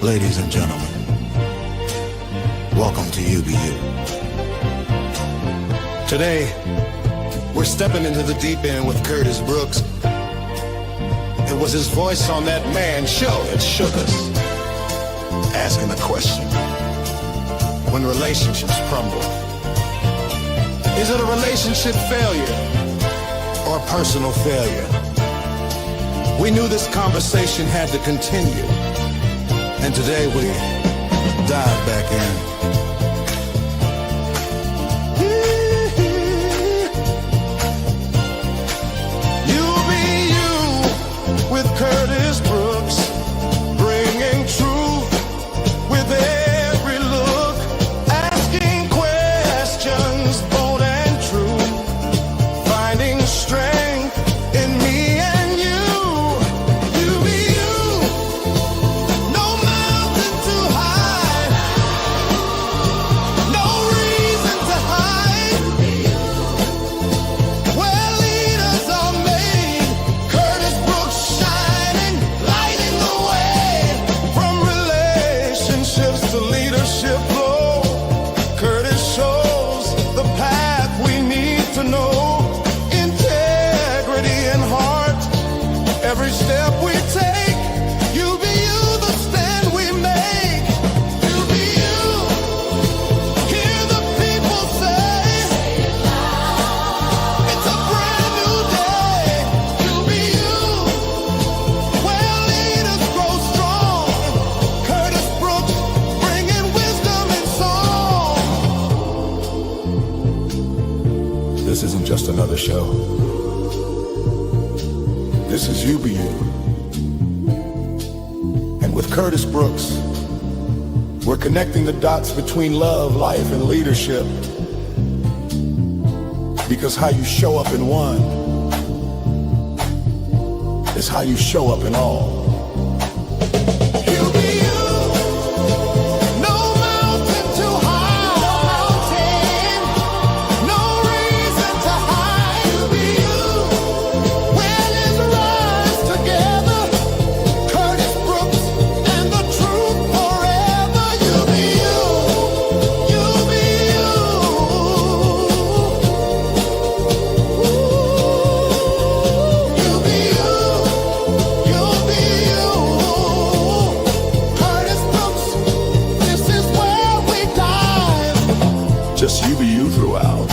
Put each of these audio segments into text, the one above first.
Ladies and gentlemen, welcome to UBU. Today, we're stepping into the deep end with Curtis Brooks. It was his voice on that man show that shook us, asking the question, when relationships crumble, is it a relationship failure or personal failure? We knew this conversation had to continue, and today we dive back in. Curtis Brooks, bringing truth with every look, asking questions bold and true, finding strength in me and you. You be you, no mountain too high, no reason to hide. Where leaders are made, Curtis Brooks to leadership flow. Curtis shows the path we need to know. Integrity and heart, every step we take. You be you, the stand we make. You be you, hear the people say, it's a brand new day. You be you, where leaders grow strong. Curtis Brooks, this isn't just another show. This is You Be You. And with Curtis Brooks, we're connecting the dots between love, life, and leadership. Because how you show up in one is how you show up in all. Just you be you throughout.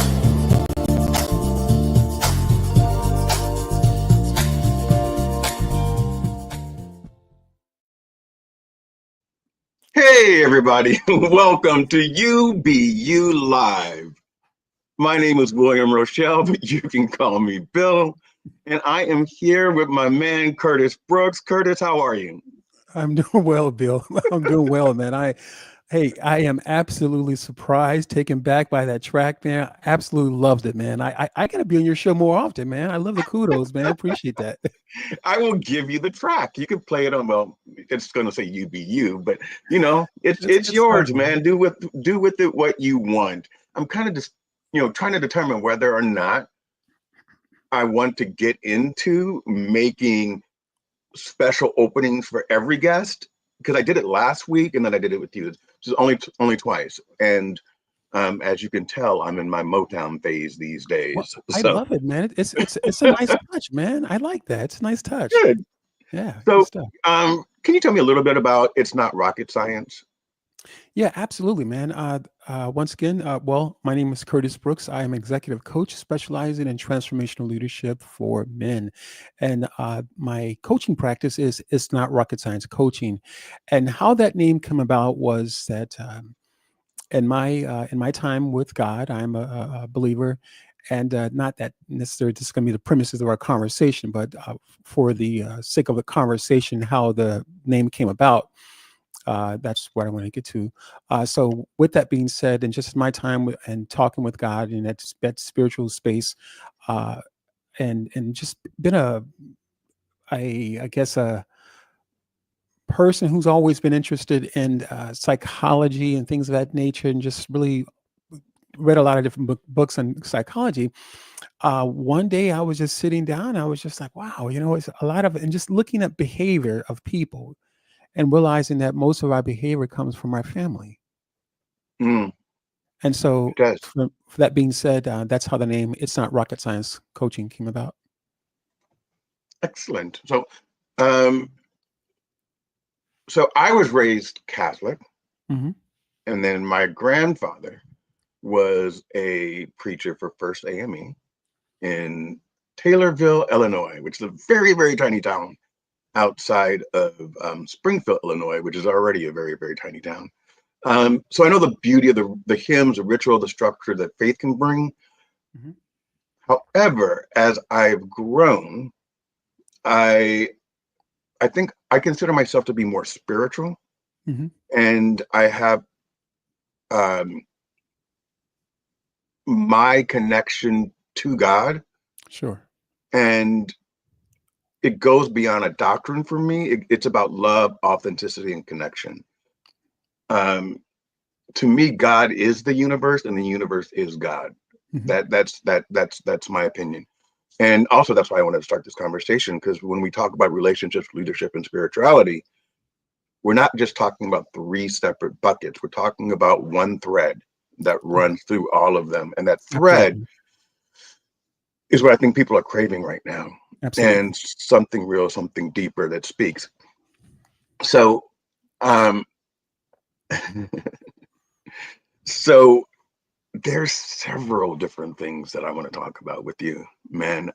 Hey everybody, welcome to UBU Live. My name is William Rochelle, but you can call me Bill. And I am here with my man, Curtis Brooks. Curtis, how are you? I'm doing well, Bill. I'm doing well, man. I am absolutely surprised, taken back by that track, man. Absolutely loved it, man. I gotta be on your show more often, man. I love the kudos, man. I appreciate that. I will give you the track. You can play it on, well, it's gonna say UBU, but you know, it's yours, man. Do with it what you want. I'm kind of just, trying to determine whether or not I want to get into making special openings for every guest, because I did it last week and then I did it with you, just only twice. And as you can tell, I'm in my Motown phase these days. Well, I love it, man. It's a nice touch, man. I like that. It's a nice touch. Good. Yeah. So, good stuff. Can you tell me a little bit about It's Not Rocket Science? Yeah, absolutely, man. Once again, well, my name is Curtis Brooks. I am executive coach specializing in transformational leadership for men. And my coaching practice is It's Not Rocket Science Coaching. And how that name came about was that in my time with God, I'm a believer. And not that necessarily this is going to be the premises of our conversation, but for the sake of the conversation, how the name came about. That's what I want to get to. So with that being said, and just my time and talking with God in that spiritual space, and just been I guess a person who's always been interested in psychology and things of that nature, and just really read a lot of different books on psychology. One day I was just sitting down, I was just like, wow, it's a lot of, and just looking at behavior of people. and realizing that most of our behavior comes from our family. Mm, And it so, does. for that being said, that's how the name "It's Not Rocket Science" coaching came about. Excellent. Um, so I was raised Catholic, Hmm. and then my grandfather was a preacher for First AME in Taylorville, Illinois, which is a very, very tiny town outside of Springfield, Illinois, which is already a very, very tiny town. So I know the beauty of the hymns, the ritual, the structure that faith can bring. Hmm. However, as I've grown, I I think I consider myself to be more spiritual, Hmm. and I have um, my connection to God, Sure. and it goes beyond a doctrine for me. It's about love, authenticity, and connection. Um, to me, God is the universe, and the universe is God. Hmm. That's my opinion. And also, that's why I wanted to start this conversation, because when we talk about relationships, leadership, and spirituality, we're not just talking about three separate buckets. We're talking about one thread that Right. runs through all of them. And that thread Absolutely. is what I think people are craving right now. Absolutely. And something real, something deeper that speaks. So, um, so there's several different things that I want to talk about with you, man.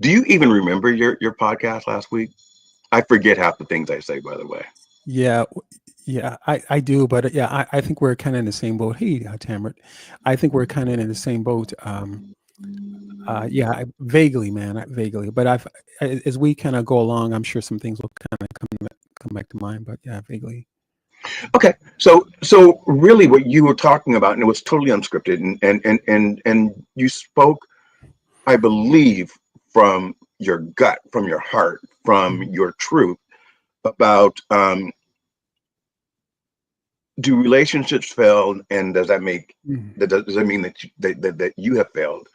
Do you even remember your podcast last week? I forget half the things I say, by the way. Yeah. Yeah, I do, but yeah, I think we're kind of in the same boat. Hey, Tamara, I think we're kind of in the same boat. Yeah, vaguely, man, vaguely. But as we kind of go along, I'm sure some things will kind of come back to mind. But yeah, vaguely. Okay, so really, what you were talking about, and it was totally unscripted, and you spoke, I believe, from your gut, from your heart, from Hmm. your truth about do relationships fail, and does that make Hmm. does that mean that that you have failed?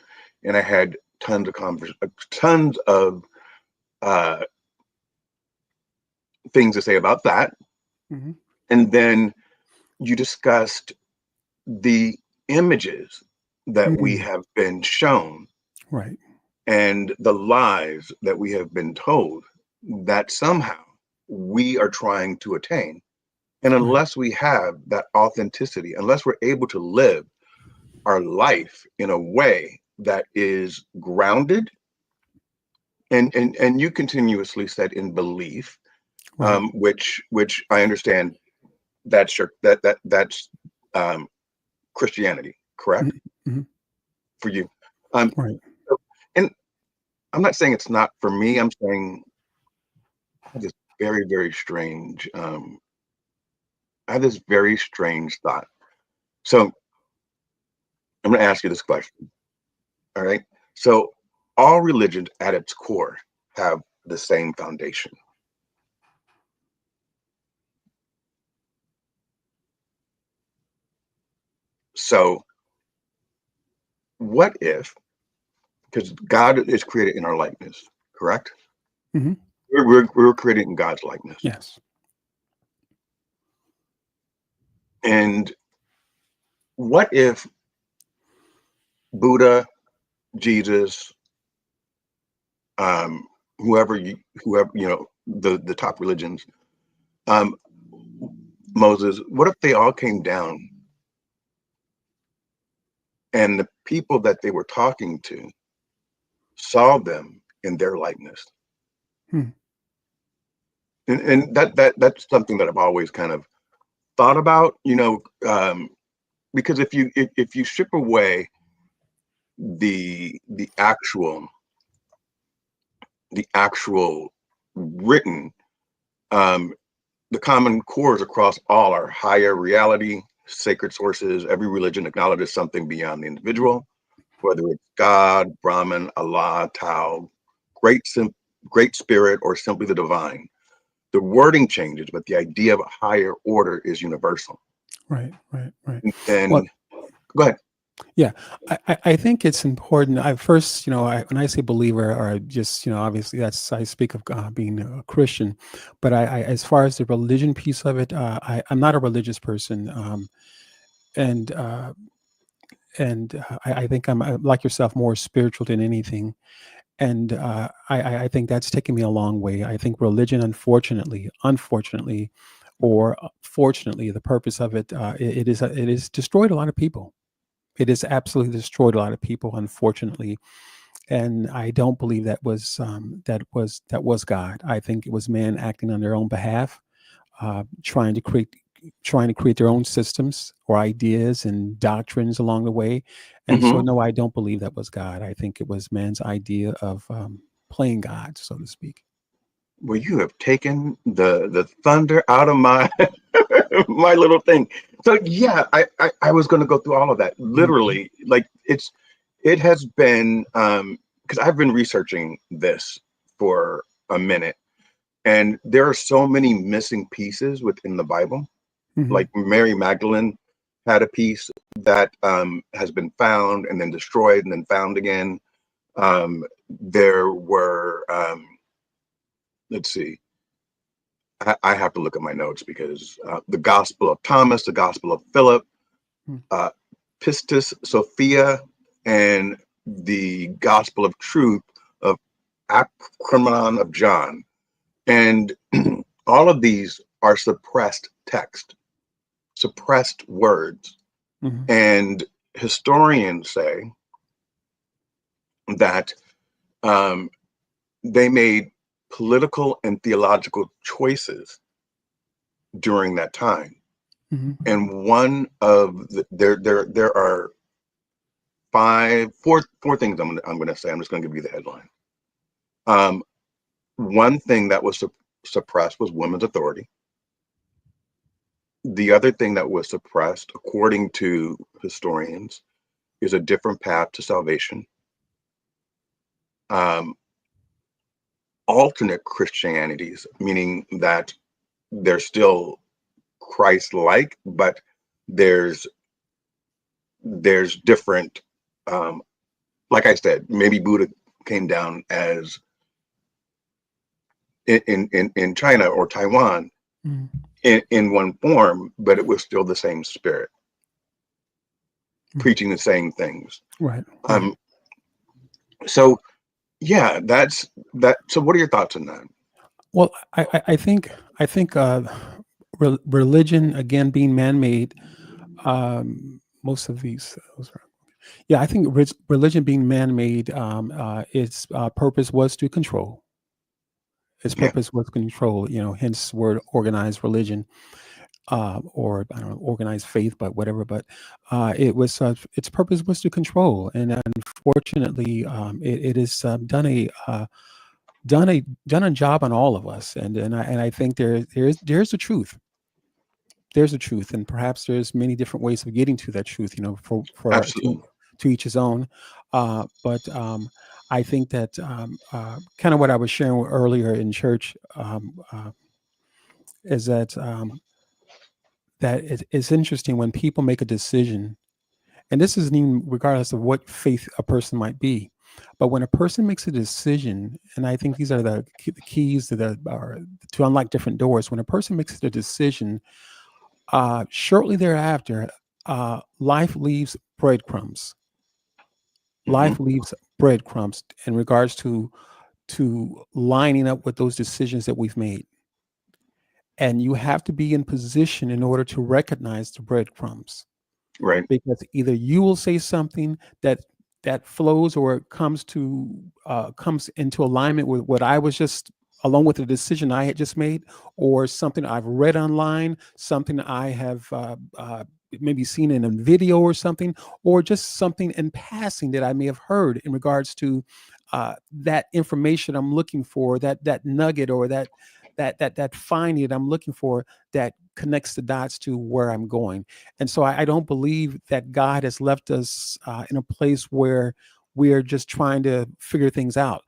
And I had tons of uh, things to say about that, Hmm. and then you discussed the images that we Hmm. have been shown Right. and the lies that we have been told that somehow we are trying to attain. And Right. unless we have that authenticity, unless we're able to live our life in a way that is grounded, and you continuously said in belief, Right. which I understand that's um, Christianity, correct Hmm. for you. Um, Right. so- and I'm not saying it's not for me. I'm saying I have this very, very strange. I have this very strange thought. So I'm going to ask you this question. All right. So all religions at its core have the same foundation. So what if, because God is created in our likeness, correct? Hmm. We're created in God's likeness. Yes. And what if Buddha, Jesus, um, whoever, the top religions, um, Moses, what if they all came down and the people that they were talking to saw them in their likeness? Hmm. And that's something that I've always kind of thought about, because if you strip away the actual written, um, the common cores across all are higher reality, sacred sources. Every religion acknowledges something beyond the individual, whether it's God, Brahman, Allah, Tao, great great spirit, or simply the divine. The wording changes, but the idea of a higher order is universal. Right. Right. Right. Well, And go ahead. Yeah, I think it's important. I first, when I say believer, or just, obviously that's I speak of being a Christian, but as far as the religion piece of it, I'm not a religious person, and I think I'm like yourself, more spiritual than anything, and I think that's taken me a long way. I think religion, unfortunately, or fortunately, the purpose of it, it is destroyed a lot of people. It has absolutely destroyed a lot of people, unfortunately, and I don't believe that was God. I think it was man acting on their own behalf, trying to create their own systems or ideas and doctrines along the way. And so, Hmm. no, I don't believe that was God. I think it was man's idea of playing God, so to speak. Well, you have taken the thunder out of my my little thing. So yeah, I was going to go through all of that. Mhm. Literally, like it has been because I've been researching this for a minute, and there are so many missing pieces within the Bible. Like Mhm. Mary Magdalene had a piece that has been found and then destroyed and then found again. There were let's see. I have to look at my notes because the Gospel of Thomas, the Gospel of Philip, Mm. uh, Pistis Sophia, and the Gospel of Truth of Acrimanon of John. And all of these are suppressed text, suppressed words. Mhm. And historians say that um, they made political and theological choices during that time. Mhm. And one of there are four things I'm gonna say. I'm just gonna give you the headline. Um, One thing that was suppressed was women's authority. The other thing that was suppressed, according to historians, is a different path to salvation. Um, Alternate Christianities, meaning that they're still Christ-like, but there's different. Um, like I said, maybe Buddha came down as in China or Taiwan Mhm. in one form, but it was still the same spirit, Mhm. preaching the same things. Right. Right. Um, so yeah, that's that. So what are your thoughts on that? Well, I think religion, again, being man-made. Most of yeah, I think religion being man-made. Its purpose was to control. Its Yeah, purpose was control. Hence word organized religion, or I don't know, organized faith, but whatever. But its purpose was to control, and unfortunately, it has done a job on all of us. And I think there's the truth. There's a truth, and perhaps there's many different ways of getting to that truth. For absolutely. to each his own. But I think that kind of what I was sharing earlier in church, is that it's interesting when people make a decision, and this isn't even regardless of what faith a person might be, but when a person makes a decision, and I think these are the keys to unlock different doors. When a person makes a decision, shortly thereafter, life leaves breadcrumbs. Hmm. Life leaves breadcrumbs in regards to lining up with those decisions that we've made. And you have to be in position in order to recognize the breadcrumbs, Right. because either you will say something that flows or comes into alignment with what I was just, along with the decision I had just made, or something I've read online, something I have maybe seen in a video or something, or just something in passing that I may have heard in regards to that information I'm looking for, that nugget, or that finding that I'm looking for, that connects the dots to where I'm going. And so I don't believe that God has left us in a place where we're just trying to figure things out.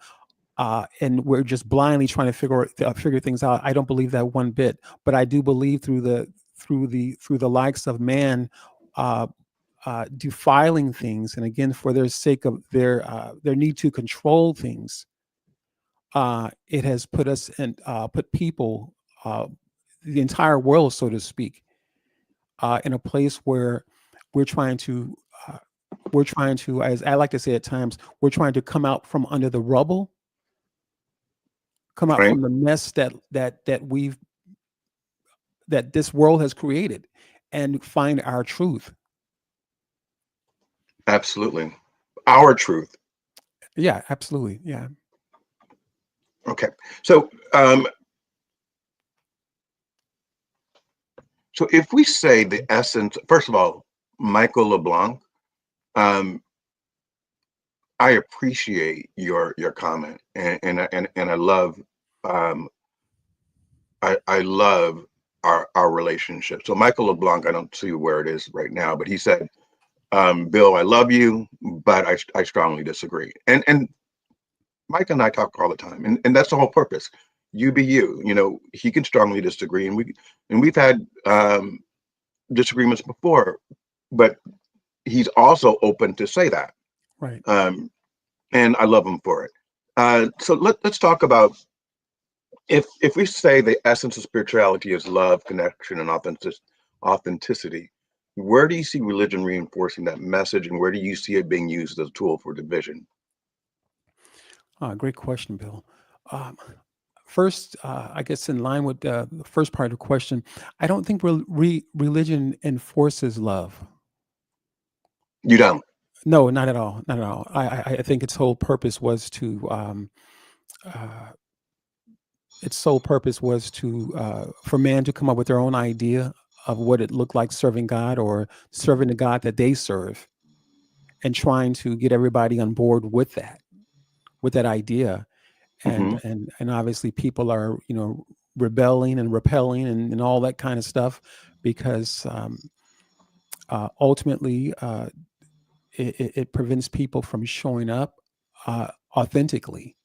And we're just blindly trying to figure things out. I don't believe that one bit. But I do believe through the likes of man, uh, defiling things, and again, for their sake of their need to control things, it has put us in put people, the entire world, so to speak, in a place where we're trying to uh, as I like to say at times, we're trying to come out from under the rubble, come out Right? from the mess that this world has created, and find our truth. Absolutely. Our truth. Yeah, absolutely. Yeah. Okay. So, so if we say the essence, first of all, Michael LeBlanc, um, I appreciate your comment, and I love, um, I love our relationship. So Michael LeBlanc, I don't see where it is right now, but he said, Bill, I love you, but I strongly disagree. And Mike and I talk all the time, and that's the whole purpose. You be you. You know, he can strongly disagree, and we've had disagreements before, but he's also open to say that, Right. um, and I love him for it. So let's talk about, if we say the essence of spirituality is love, connection, and authenticity. Where do you see religion reinforcing that message, and where do you see it being used as a tool for division? Great question, Bill. Um, First, I guess in line with the first part of the question, I don't think religion enforces love. You don't. No, not at all. Not at all. I think its whole purpose was to uh, for man to come up with their own idea of what it looked like serving God, or serving the God that they serve, and trying to get everybody on board with that idea. Hmm. And obviously people are, rebelling and repelling, and all that kind of stuff, because ultimately it prevents people from showing up authentically.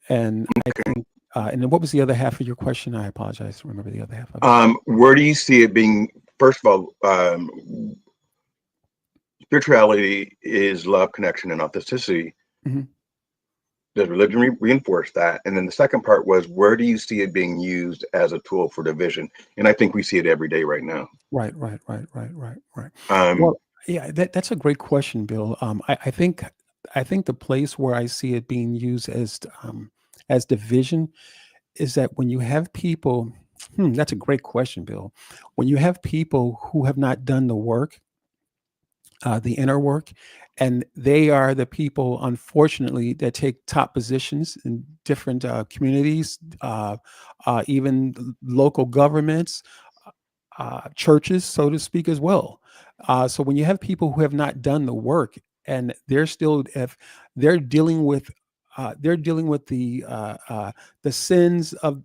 And I think, and then what was the other half of your question? I apologize to remember the other half of it. Where do you see it being? First of all, spirituality is love, connection, and authenticity. Mhm. Does religion reinforce that? And then the second part was, where do you see it being used as a tool for division? And I think we see it every day right now. Right, right, right, right, right, right. Um, Well, yeah, that's a great question, Bill. I think the place where I see it being used as division is that when you have people. That's a great question, Bill. When you have people who have not done the work, the inner work, and they are the people, unfortunately, that take top positions in different communities, even local governments, churches, so to speak, as well. So when you have people who have not done the work, and if they're dealing with the sins of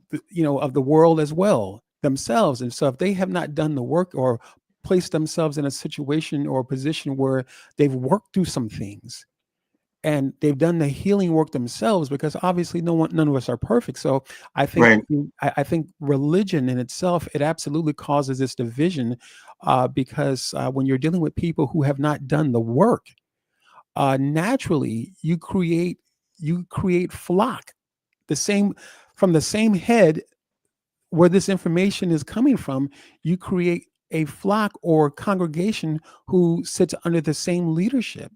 of the world as well themselves, and so if they have not done the work, or placed themselves in a situation or a position where they've worked through some things, and they've done the healing work themselves, because obviously none of us are perfect. So right. I think religion in itself, it absolutely causes this division, because when you're dealing with people who have not done the work, naturally you create flock, the same from the same head where this information is coming from. You create a flock or congregation who sits under the same leadership.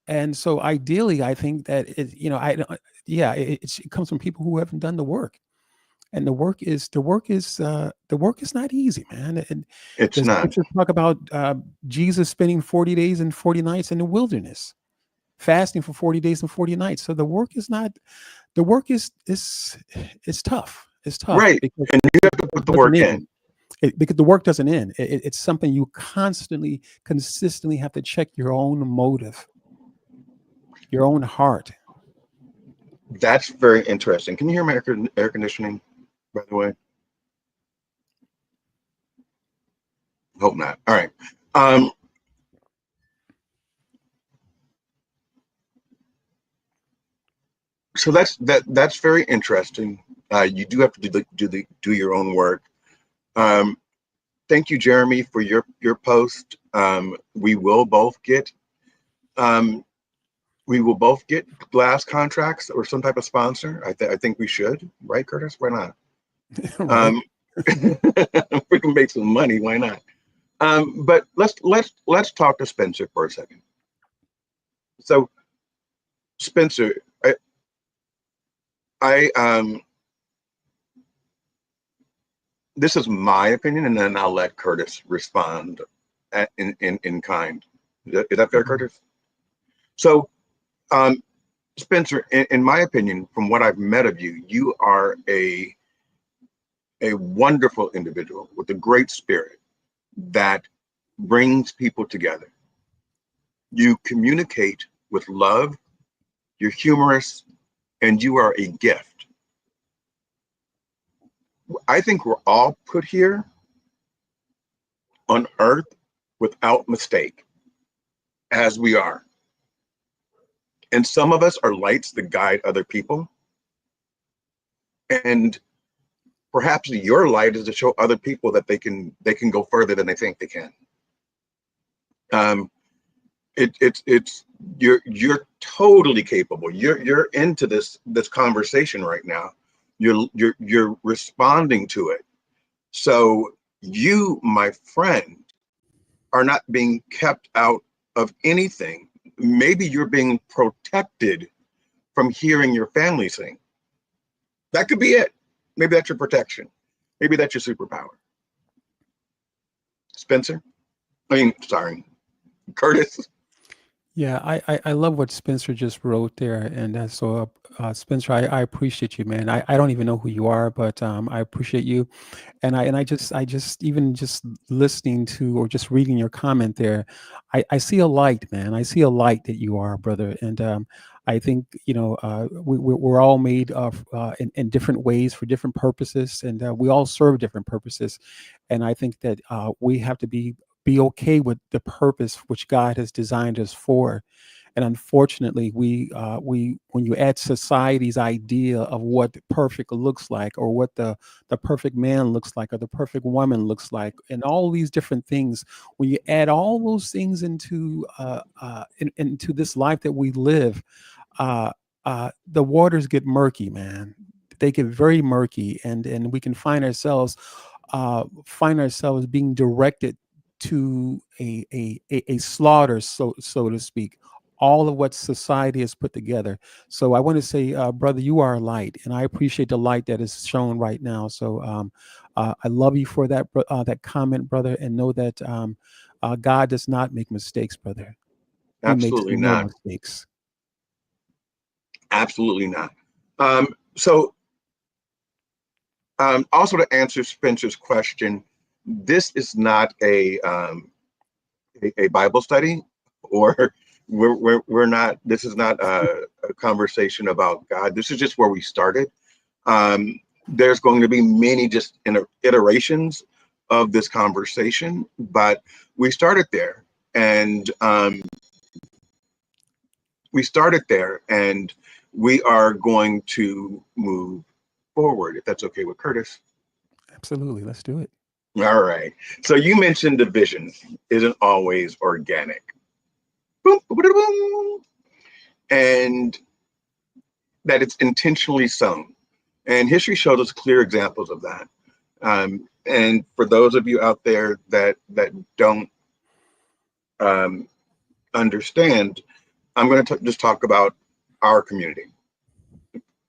And so ideally, I think that it comes from people who haven't done the work. And the work is not easy, man. And It's the not. scriptures talk about Jesus spending 40 days and 40 nights in the wilderness, fasting for 40 days and 40 nights. So the work is it's tough. It's tough Right. because And you have to it put the doesn't work end. in. Because the work doesn't end. It's something you consistently have to check your own motive, your own heart. That's very interesting. Can you hear my air conditioning, by the way? Hope not. All right. Um, so that's very interesting. You do have to do your own work. Um, Thank you, Jeremy, for your post. We will both get um, glass contracts or some type of sponsor. I think we should, right, Curtis? Why not? Right. Um, we can make some money. Why not? But let's talk to Spencer for a second. So, Spencer, I this is my opinion, and then I'll let Curtis respond in kind. Is that fair, Mhm. Curtis? So, um, Spencer, in my opinion, from what I've met of you, you are a wonderful individual with a great spirit that brings people together. You communicate with love, you're humorous, and you are a gift. I think we're all put here on earth without mistake, as we are. And some of us are lights that guide other people. And perhaps your light is to show other people that they can go further than they think they can. Um, it's you're totally capable. You're into this conversation right now. You're responding to it. So you, my friend, are not being kept out of anything. Maybe you're being protected from hearing your family sing. That could be it. Maybe that's your protection. Maybe that's your superpower. Spencer? I mean, sorry, Curtis. Yeah, I love what Spencer just wrote there, and Spencer, I appreciate you, man. I don't even know who you are, but I appreciate you, and I just even just listening to or just reading your comment there, I see a light, man. I see a light that you are, brother, and I think we're all made of in different ways for different purposes, and we all serve different purposes, and I think that we have to be okay with the purpose which God has designed us for. And unfortunately, we when you add society's idea of what perfect looks like, or what the perfect man looks like, or the perfect woman looks like, and all these different things, when you add all those things into this life that we live, uh, the waters get murky, man. They get very murky, and we can find ourselves being directed to a slaughter, so to speak. All of what society has put together. So I want to say, brother, you are a light, and I appreciate the light that is shown right now. So I love you for that comment, brother, and know that God does not make mistakes, brother. He makes Absolutely no not. mistakes. Absolutely not. So also to answer Spencer's question, this is not a Bible study, or we're not. This is not a conversation about God. This is just where we started. There's going to be many just iterations of this conversation, but we started there, and we are going to move forward, if that's okay with Curtis. Absolutely. Let's do it. All right. So you mentioned division isn't always organic. Boom, boom, boom, boom, and that it's intentionally sown. And history shows us clear examples of that. And for those of you out there that don't um, understand, I'm going to just talk about our community,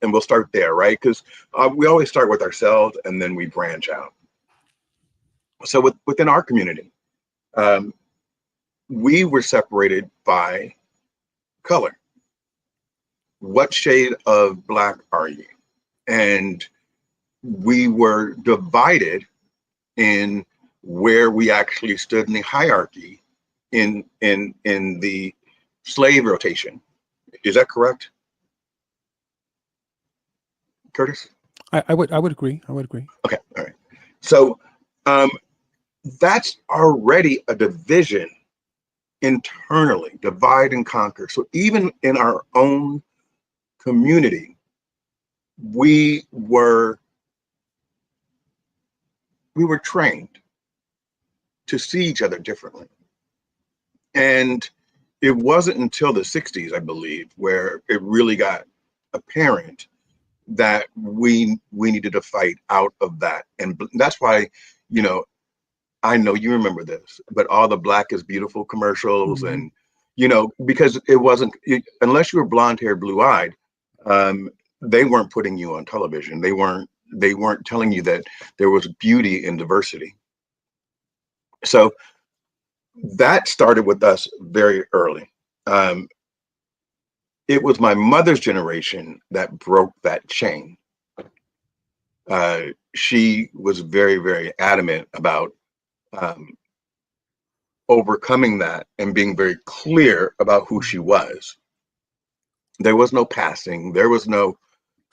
and we'll start there, right? Because we always start with ourselves and then we branch out. So within our community, um, we were separated by color. What shade of black are you? And we were divided in where we actually stood in the hierarchy in the slave rotation. Is that correct, Curtis? I would agree. I would agree. Okay, all right. So um, that's already a division internally, divide and conquer. So even in our own community, we were we were trained. to see each other differently. And it wasn't until the 60s, I believe, where it really got apparent that we needed to fight out of that. And that's why, you know, I know you remember this, but all the Black is Beautiful commercials, Mhm. and, you know, because it wasn't, unless you were blonde haired, blue eyed, um, they weren't putting you on television. They weren't telling you that there was beauty in diversity. So that started with us very early. Um, it was my mother's generation that broke that chain. She was very, very adamant about um, overcoming that and being very clear about who she was. There was no passing. There was no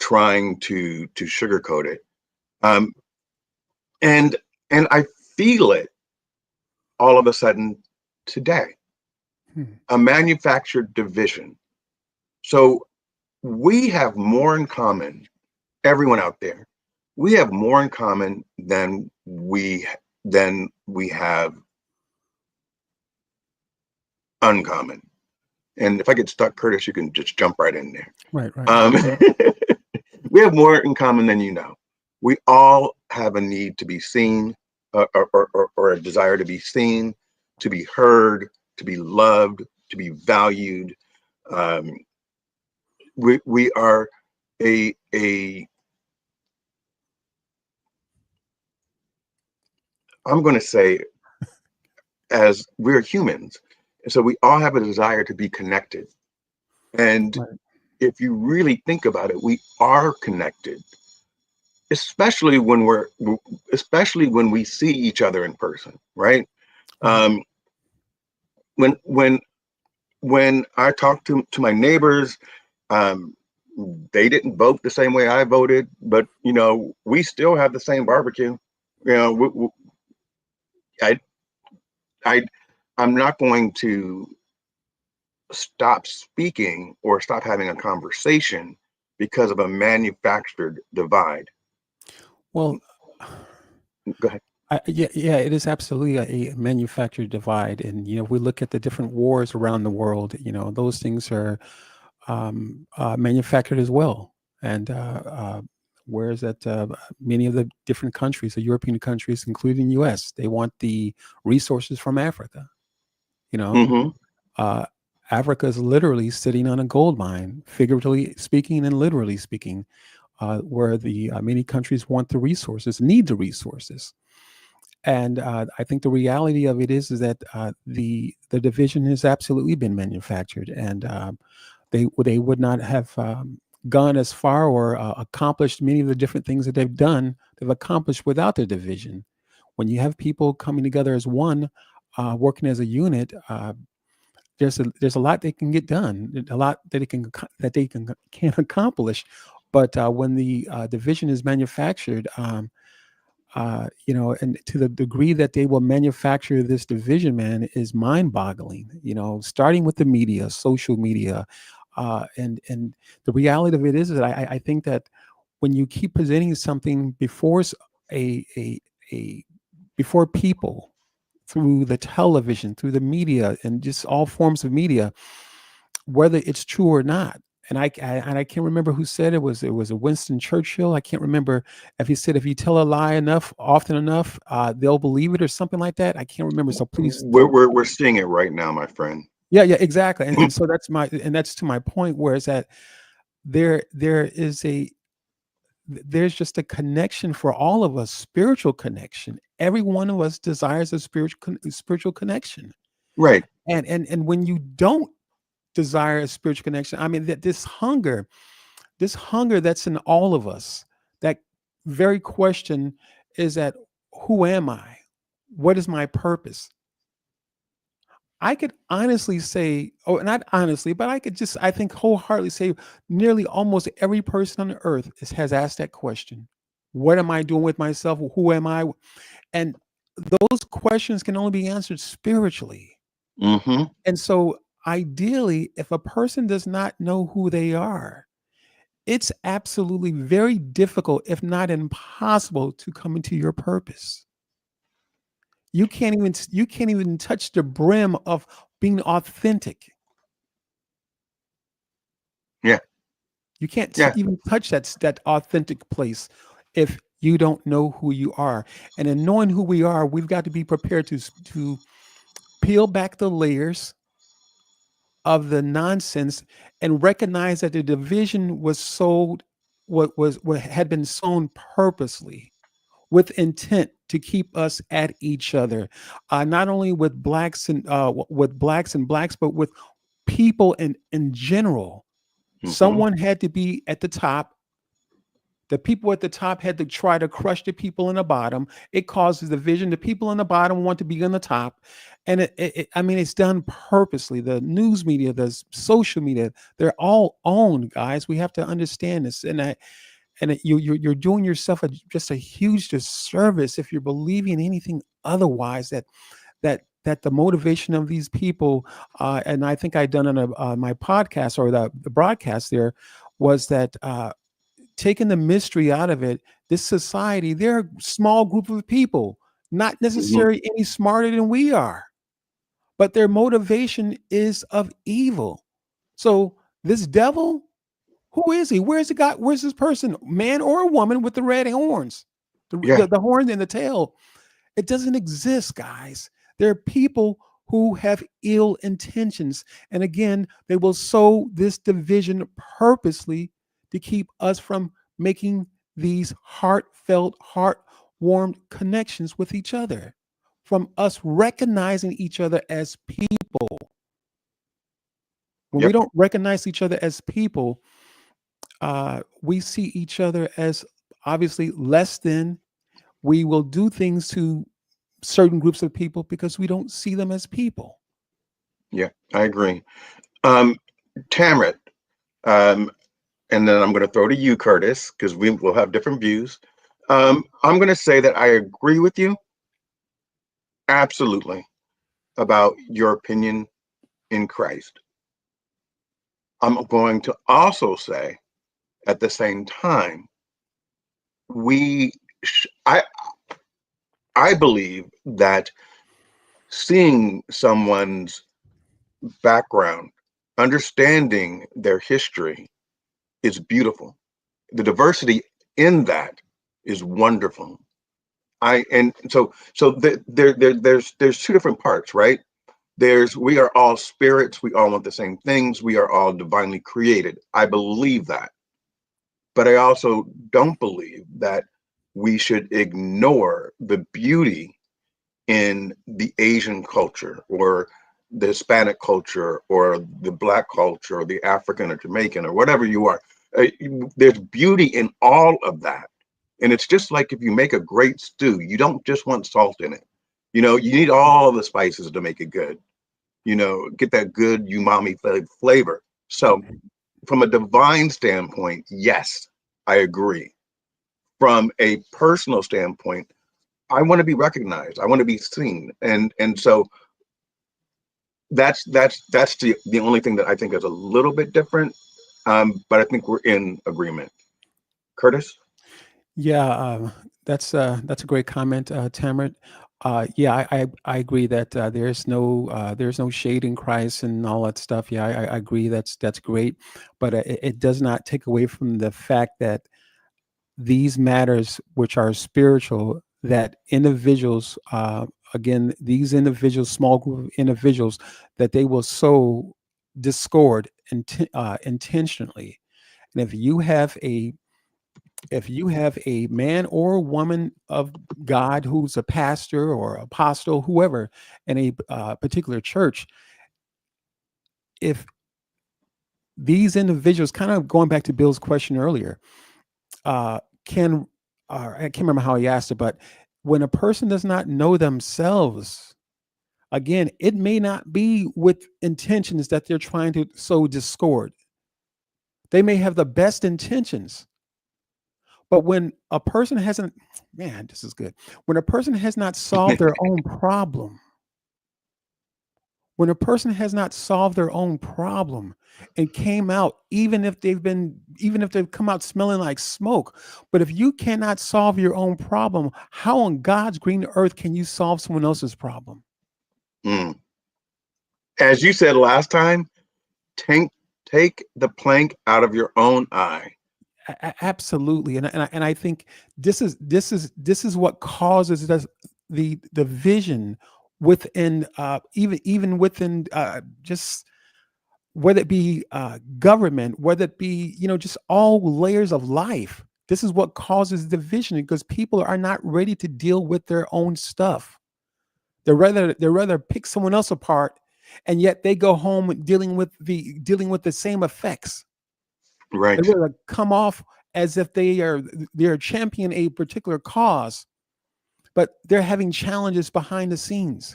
trying to sugarcoat it. Um, and and I feel it all of a sudden today. Hmm. A manufactured division. So we have more in common. Everyone out there, we have more in common than we have uncommon. And if I get stuck, Curtis, you can just jump right in there. Right, right. Um, we have more in common than you know. We all have a need to be seen, or a desire to be seen, to be heard, to be loved, to be valued. Um, we are a I'm going to say, as we're humans, so we all have a desire to be connected. And Right. if you really think about it, we are connected, especially especially when we see each other in person, right? Right. Um, when when when I talk to my neighbors, um, they didn't vote the same way I voted, but you know, we still have the same barbecue. You know, I I I'm not going to stop speaking or stop having a conversation because of a manufactured divide. Well, Go ahead. yeah, yeah, it is absolutely a manufactured divide, and we look at the different wars around the world. Those things are manufactured as well, and whereas that many of the different countries, the European countries, including U.S., they want the resources from Africa. You know, Mm-hmm. uh, Africa is literally sitting on a gold mine, figuratively speaking and literally speaking, where the many countries want the resources, need the resources. And I think the reality of it is that the division has absolutely been manufactured, and they would not have gone as far or accomplished many of the different things that they've accomplished without the division. When you have people coming together as one, working as a unit, there's a lot they can get done, a lot that they can accomplish. But when the division is manufactured, and to the degree that they will manufacture this division, man, is mind-boggling. Starting with the media, social media, and the reality of it is that I think that when you keep presenting something a a a before people through the television, through the media, and just all forms of media, whether it's true or not. And I can't remember who said it was a Winston Churchill. I can't remember if he said if you tell a lie enough, often enough, they'll believe it or something like that. I can't remember. So please We're, don't. we're we're seeing it right now, my friend. Yeah, yeah, exactly. And so that's to my point, where it's that there is there's just a connection for all of us, spiritual connection. Every one of us desires a spiritual connection. Right. And when you don't desire a spiritual connection, I mean, that this hunger that's in all of us, that very question is that, who am I? What is my purpose? I could honestly say, oh, not honestly, but I think wholeheartedly say nearly almost every person on the earth has asked that question. What am I doing with myself? Who am I? And those questions can only be answered spiritually. Mm-hmm. And so ideally, if a person does not know who they are, it's absolutely very difficult, if not impossible, to come into your purpose. you can't even touch the brim of being authentic. Yeah. You can't Yeah. even touch that authentic place if you don't know who you are. And in knowing who we are, we've got to be prepared to peel back the layers of the nonsense and recognize that the division was sowed, what had been sown purposely with intent to keep us at each other, not only with blacks and blacks, but with people in general. Hmm. Someone had to be at the top. The people at the top had to try to crush the people in the bottom. It causes division. The people in the bottom want to be on the top, and I mean, it's done purposely. The news media, the social media, they're all owned, guys. We have to understand this, you're doing yourself just a huge disservice if you're believing anything otherwise. That the motivation of these people, and I think I done on my podcast or the broadcast there, was that. Taking the mystery out of it, this society, they're a small group of people, not Hmm. necessarily any smarter than we are, but their motivation is of evil. So this devil, who is he? Where's the guy? Where's this person, man or a woman with the red horns, Yeah. the horns and the tail? It doesn't exist, guys. There are people who have ill intentions. And again, they will sow this division purposely to keep us from making these heartfelt, heart-warmed connections with each other, from us recognizing each other as people. When we Yep. don't recognize each other as people, we see each other as obviously less than. We will do things to certain groups of people because we don't see them as people. Yeah. I agree. Um, Tamara, um, and then I'm going to throw to you, Curtis, because we will have different views. I'm going to say that I agree with you absolutely about your opinion in Christ. I'm going to also say at the same time, we, I believe that seeing someone's background, understanding their history is beautiful. The diversity in that is wonderful. There's two different parts, right? There's we are all spirits, we all want the same things, we are all divinely created. I believe that. But I also don't believe that we should ignore the beauty in the Asian culture or the Hispanic culture or the Black culture or the African or Jamaican or whatever you are. There's beauty in all of that. And it's just like if you make a great stew, you don't just want salt in it. You need all the spices to make it good. Get that good umami flavor. So, from a divine standpoint, yes, I agree. From a personal standpoint, I want to be recognized. I want to be seen, and so that's the only thing that I think is a little bit different. But I think we're in agreement. Curtis? Yeah, that's a great comment, Tamara. Yeah, I agree that there's no shade in Christ and all that stuff. Yeah, I agree. That's great, but it does not take away from the fact that these matters, which are spiritual, that individuals, again, these individuals, small group of individuals, that they will sow discord intentionally. And if you have a man or a woman of God who's a pastor or apostle, whoever, in a particular church, if these individuals, kind of going back to Bill's question earlier, can I can't remember how he asked it, but when a person does not know themselves, again, it may not be with intentions that they're trying to sow discord. They may have the best intentions, but when a person hasn't, man, this is good. When a person has not solved their own problem, When a person has not solved their own problem and came out, even if they've come out smelling like smoke, but if you cannot solve your own problem, how on God's green earth can you solve someone else's problem? Mm. As you said last time, take the plank out of your own eye. Absolutely, and I think this is what causes the division within, even within, just whether it be government, whether it be, just all layers of life. This is what causes division, because people are not ready to deal with their own stuff. They rather pick someone else apart, and yet they go home dealing with the same effects. They Right. rather come off as if they're champion a particular cause, but they're having challenges behind the scenes.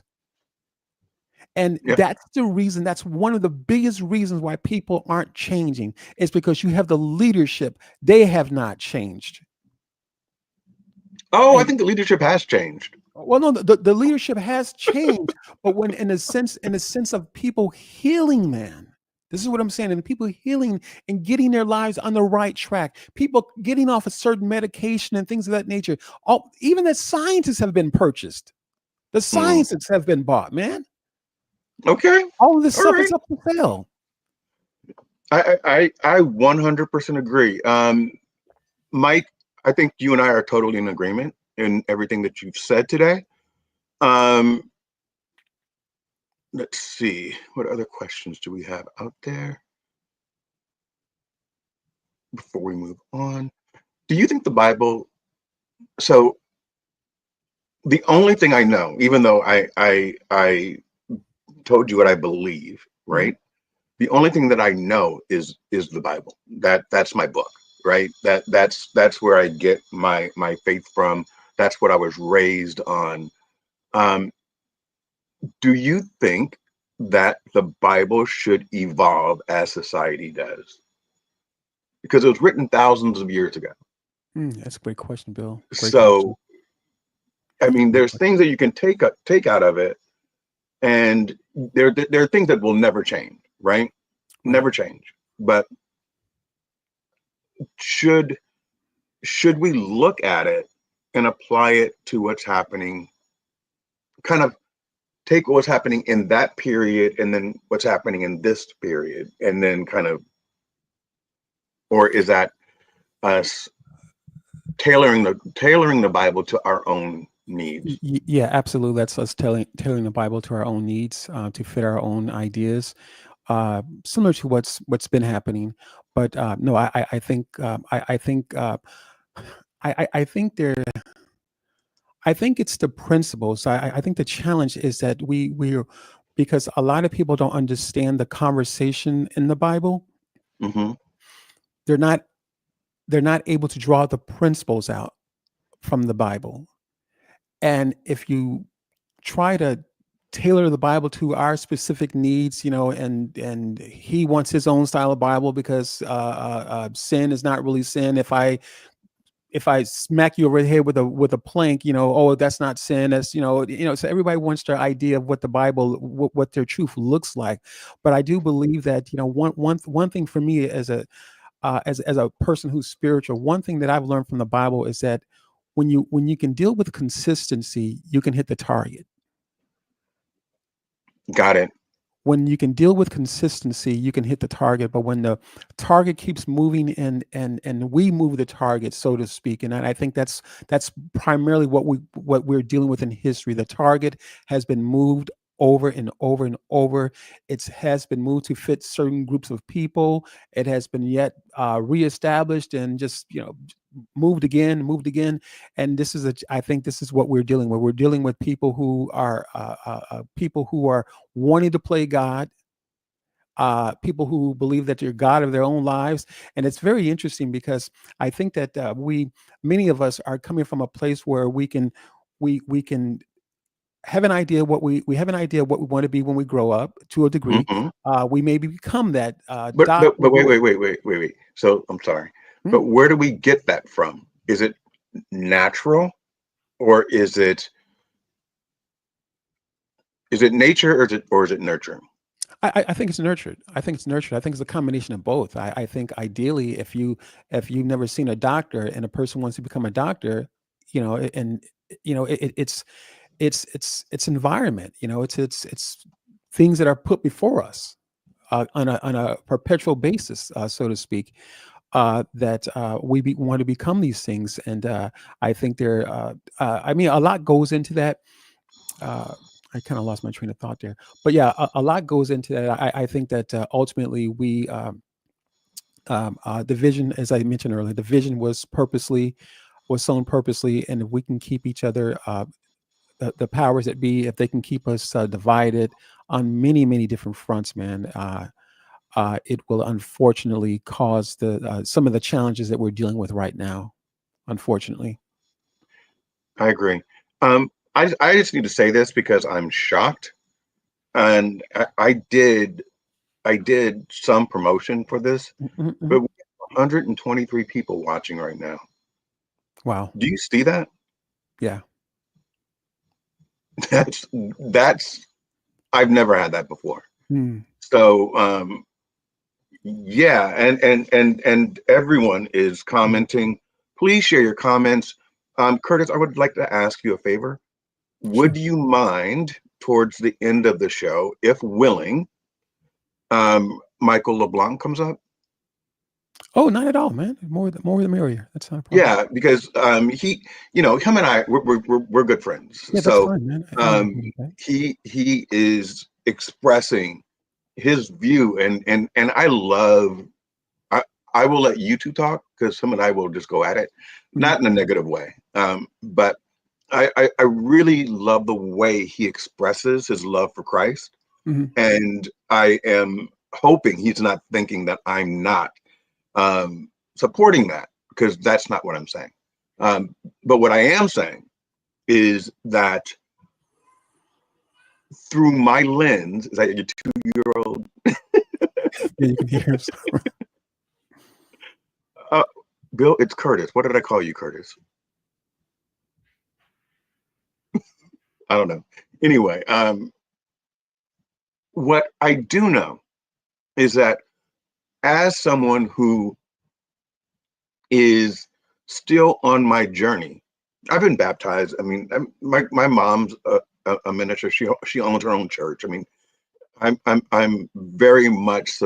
And Yep. that's one of the biggest reasons why people aren't changing. It's because you have the leadership. They have not changed. Oh, I And think the leadership has changed. well, no, the leadership has changed, but when in the sense of people healing, man. This is what I'm saying. And people healing and getting their lives on the right track, people getting off a certain medication and things of that nature. Even the scientists have been purchased. The Mm. scientists have been bought, man. Okay. All of this All stuff right. is up for sale. I 100% agree. Mike, I think you and I are totally in agreement in everything that you've said today. Um, let's see, what other questions do we have out there before we move on? Do you think the Bible? So the only thing I know, even though I told you what I believe, Mhm. right? The only thing that I know is the Bible. That's my book, right? That's where I get my faith from. That's what I was raised on. Um, do you think that the Bible should evolve as society does? Because it was written thousands of years ago. That's a great question, Bill. Great question. So, I mean, Great there's question. things that you can take out of it, and there are things that will never change, right? Right. Never change. But should should we look at it and apply it to what's happening, kind of take what's happening in that period and then what's happening in this period, and then kind of, or is that us tailoring the Bible to our own needs? Yeah, absolutely. That's us tailoring the Bible to our own needs, to fit our own ideas, similar to what's been happening. But no, I think, I think there I think it's the principles. I think the challenge is that we're, because a lot of people don't understand the conversation in the Bible. Hmm. They're not they're not able to draw the principles out from the Bible. And if you try to tailor the Bible to our specific needs, and he wants his own style of Bible because sin is not really sin. If I smack you over the head with a plank, oh, that's not sin. That's So everybody wants their idea of what the Bible, what their truth looks like. But I do believe that one thing for me as a person who's spiritual, one thing that I've learned from the Bible is that when you can deal with consistency, you can hit the target. Got it. When you can deal with consistency, you can hit the target. But when the target keeps moving and we move the target, so to speak, and I think that's primarily what we're dealing with in history. The target has been moved over and over and over. It has been moved to fit certain groups of people. It has been yet reestablished and just moved again. And I think this is what we're dealing with. We're dealing with people who are wanting to play God, people who believe that they're God of their own lives. And it's very interesting because I think that many of us are coming from a place where we can have an idea we have an idea what we want to be when we grow up to a degree. Hmm. We maybe become that But doctor but but wait, who. wait, wait, wait, wait, wait. So I'm sorry, Hmm? but where do we get that from? Is it natural, or is it Is it nature or is it nurturing? I think it's nurtured. I think it's nurtured. I think it's a combination of both. I think ideally, if you've never seen a doctor and a person wants to become a doctor, and it's environment. It's things that are put before us on a perpetual basis, so to speak. That want to become these things, and I think there. I mean, a lot goes into that. Uh, I kind of lost my train of thought there, but yeah, a lot goes into that. I think that ultimately the vision, as I mentioned earlier, the vision was sown purposely, and if we can keep each other, the powers that be, if they can keep us divided on many different fronts, man, it will unfortunately cause some of the challenges that we're dealing with right now. Unfortunately. I agree. I just need to say this because I'm shocked, and I did some promotion for this, Mhm, but mhm. we have 123 people watching right now. Wow. Do you see that? Yeah. That's I've never had that before. Mm. So yeah, and everyone is Mhm. commenting. Please share your comments. Curtis, I would like to ask you a favor. Would Sure. you mind towards the end of the show, if willing, Michael LeBlanc comes up? Oh, not at all, man. More the merrier. That's not a problem. Yeah, because him and I, we're good friends. Yeah, that's So fine, man. I have no um, problem with that. he is expressing his view, and I love. I I will let you two talk because him and I will just go at it, Mhm, not in a negative way. But I really love the way he expresses his love for Christ, mhm. and I am hoping he's not thinking that I'm not supporting that, because that's not what I'm saying. Um, but what I am saying is that through my lens, is that your 2 year old? Yeah, you can hear us. Uh, Bill, it's Curtis. What did I call you, Curtis? I don't know. Anyway, what I do know is that as someone who is still on my journey, I've been baptized. I mean, my mom's a minister. She owns her own church. I mean, I'm very much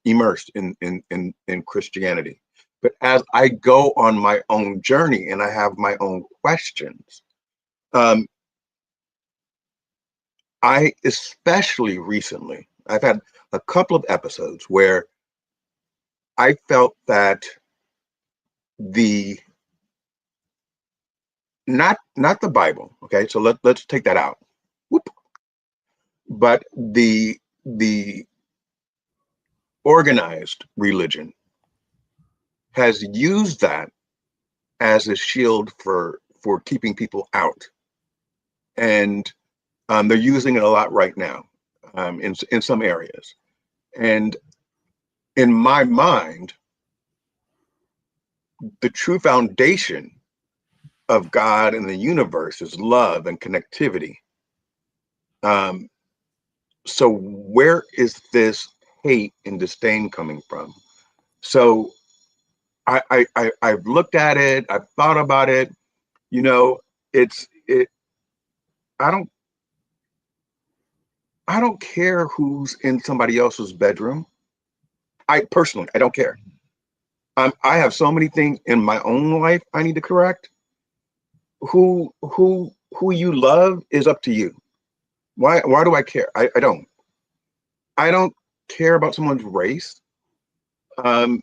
immersed in Christianity. But as I go on my own journey and I have my own questions, um, I especially recently I've had a couple of episodes where I felt that the not the Bible, okay, so let's take that out. Whoop. But the organized religion has used that as a shield for keeping people out, and they're using it a lot right now, in some areas. And in my mind, the true foundation of God and the universe is love and connectivity. Um, so where is this hate and disdain coming from? So I've looked at it, I've thought about it. You know, it's it. I don't I don't care who's in somebody else's bedroom. I don't care. I have so many things in my own life I need to correct. Who you love is up to you. Why do I care? I don't care about someone's race. Um,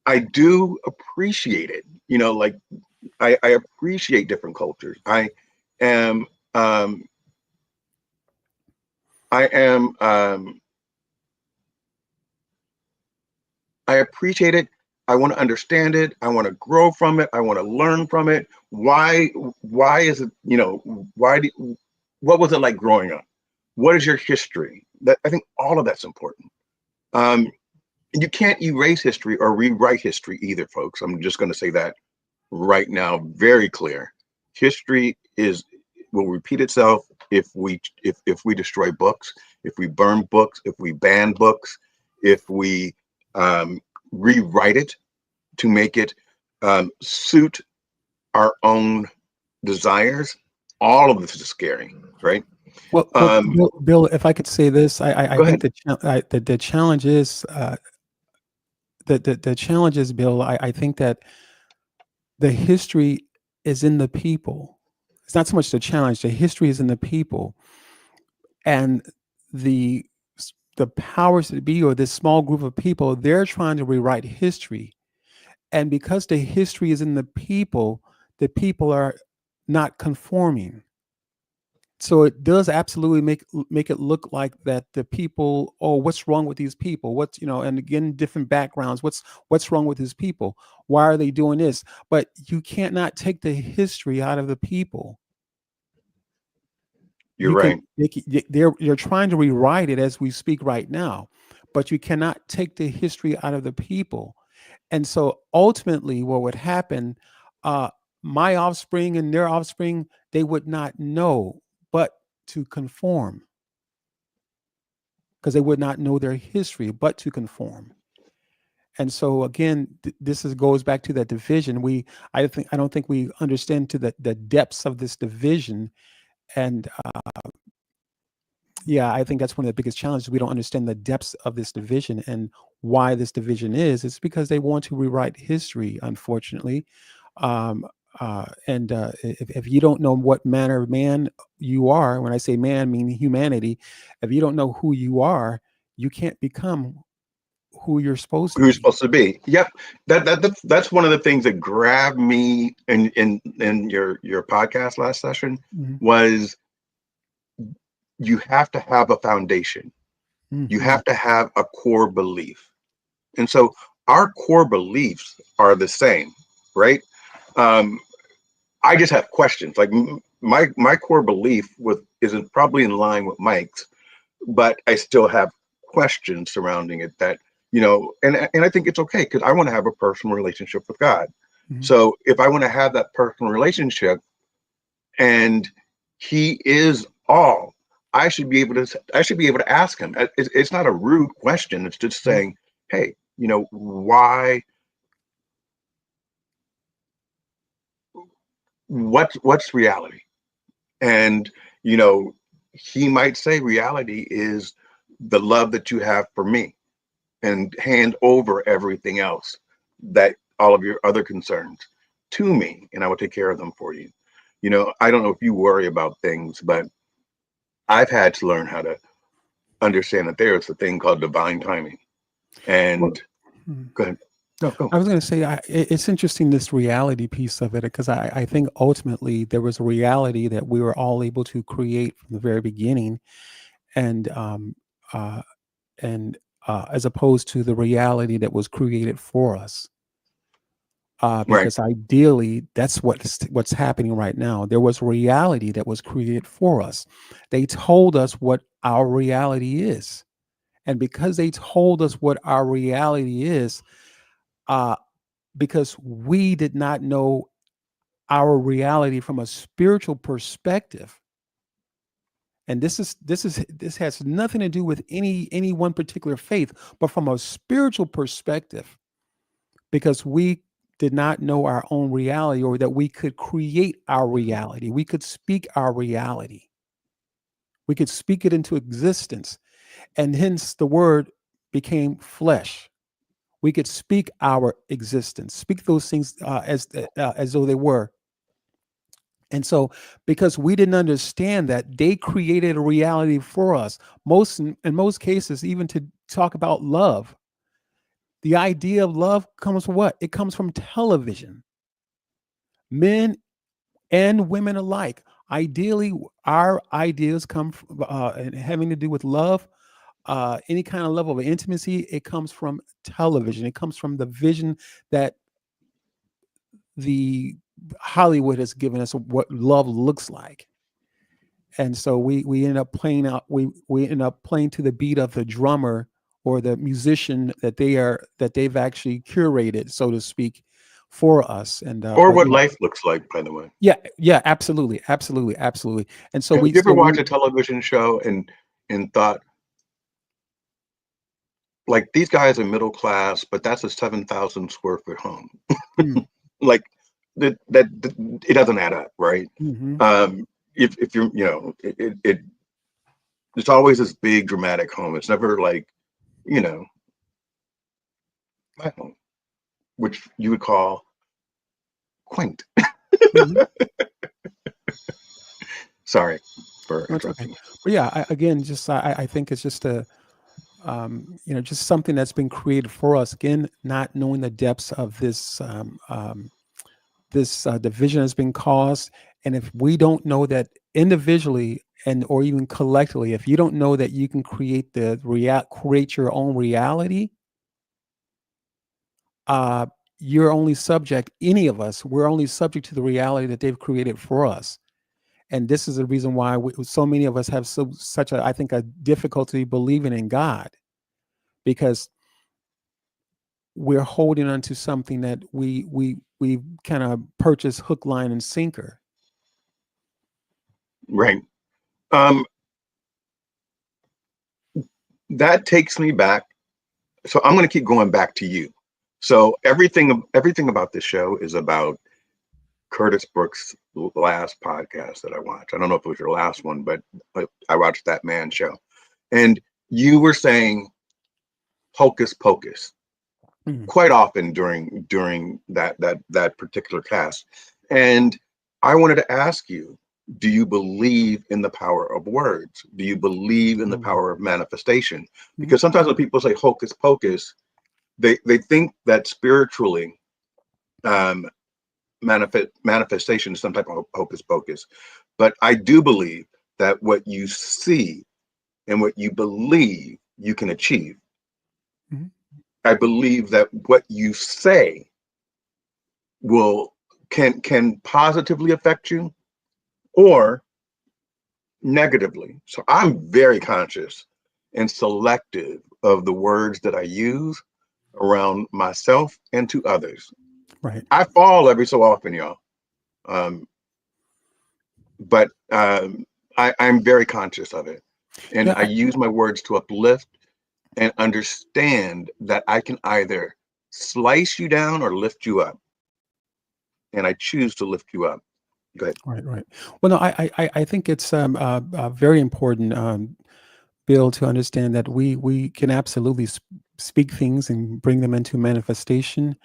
I do appreciate it. You know, like I appreciate different cultures. Am um I am I appreciate it. I want to understand it. I want to grow from it. I want to learn from it. Why is it, what was it like growing up? What is your history? That I think all of that's important. Um, you can't erase history or rewrite history either, folks. I'm just going to say that right now, very clear. History is will repeat itself. if we destroy books, if we burn books, if we ban books, if we rewrite it to make it suit our own desires. All of this is scary, right? Well, Bill, if I could say this, I Go think ahead. the challenge is the challenge is, Bill. I think that the history is in the people. It's not so much the challenge. The history is in the people, and the the powers that be, or this small group of people, they're trying to rewrite history. And because the history is in the people are not conforming. So it does absolutely make it look like that the people, oh, what's wrong with these people? What's, and again, different backgrounds. What's wrong with these people? Why are they doing this? But you can't not take the history out of the people. You're You can right. you're trying to rewrite it as we speak right now, but you cannot take the history out of the people. And so ultimately what would happen, uh my offspring and their offspring, they would not know but to conform, because they would not know their history but to conform. And so again, goes back to that division. I don't think we understand to the depths of this division. And yeah, I think that's one of the biggest challenges. We don't understand the depths of this division, and why this division is. It's because they want to rewrite history, unfortunately. Um, and if you don't know what manner of man you are, when I say man, meaning humanity, if you don't know who you are, you can't become who you're supposed to Who you're be. supposed to be. Yep. That's one of the things that grabbed me in your podcast last session Mhm. was you have to have a foundation. You Mhm. have to have a core belief. And so our core beliefs are the same, right? Um, I just have questions. Like my core belief with isn't probably in line with Mike's, but I still have questions surrounding it that, and I think it's okay because I want to have a personal relationship with God. Mhm. So if I want to have that personal relationship and he is all, I should be able to ask him. It's not a rude question. It's just Mhm. saying, hey, why, what's reality? And, you know, he might say reality is the love that you have for me, and hand over everything else, that all of your other concerns to me, and I will take care of them for you. I don't know if you worry about things, but I've had to learn how to understand that there is a thing called divine timing. Well, And mhm. go ahead. No, go. I was going to say, it's interesting, this reality piece of it, because I think ultimately there was a reality that we were all able to create from the very beginning, and uh, as opposed to the reality that was created for us. Right. Because ideally, that's what's happening right now. There was reality that was created for us. They told us what our reality is, and because they told us what our reality is, uh, because we did not know our reality from a spiritual perspective, and this has nothing to do with any one particular faith, but from a spiritual perspective, because we did not know our own reality, or that we could create our reality. We could speak our reality. We could speak it into existence. And hence the word became flesh. We could speak our existence, speak those things as though they were. And so, because we didn't understand that, they created a reality for us. In most cases, even to talk about love, the idea of love comes from what? It comes from television. Men and women alike. Ideally, our ideas come from, having to do with love, any kind of level of intimacy. It comes from television. It comes from the vision that the Hollywood has given us of what love looks like. And so we end up playing out. We end up playing to the beat of the drummer or the musician that they've actually curated, so to speak, for us. And Or but what yeah, life looks like, by the way. yeah, absolutely, absolutely, absolutely. And so Have we you ever so watched we a television show and thought, like, these guys are middle class, but that's a 7,000 square foot home. mm, Like that it doesn't add up, right? mhm. If you're, it's always this big dramatic home. It's never like, you know, my home, which you would call quaint. Mhm. Sorry for That's okay. interrupting. But yeah, again, just I think it's just a just something that's been created for us. Again, not knowing the depths of this division has been caused, and if we don't know that individually and or even collectively, if you don't know that you can create your own reality, uh, you're only subject. Any of us, we're only subject to the reality that they've created for us. And this is the reason why so many of us have such a, I think, a difficulty believing in God, because we're holding on to something that we kind of purchase hook, line, and sinker. Right. Um, that takes me back. So I'm going to keep going back to you. So everything about this show is about Curtis Brooks' last podcast that I watched. I don't know if it was your last one, but I watched that man show. And you were saying hocus pocus Mhm. quite often during that particular cast. And I wanted to ask you, do you believe in the power of words? Do you believe in the Absolutely. power of manifestation? Mhm. Because sometimes when people say hocus pocus, they think that spiritually um, manifestation is some type of hocus pocus. But I do believe that what you see and what you believe you can achieve. Mhm. I believe that what you say will can positively affect you or negatively. So I'm very conscious and selective of the words that I use around myself and to others. Right. I fall every so often, y'all. Um, but I'm very conscious of it. And Yeah. I use my words to uplift and understand that I can either slice you down or lift you up. And I choose to lift you up. Go ahead. Right. Right. Well, no, I think it's very important, Bill, to understand that we can absolutely speak things and bring them into manifestation.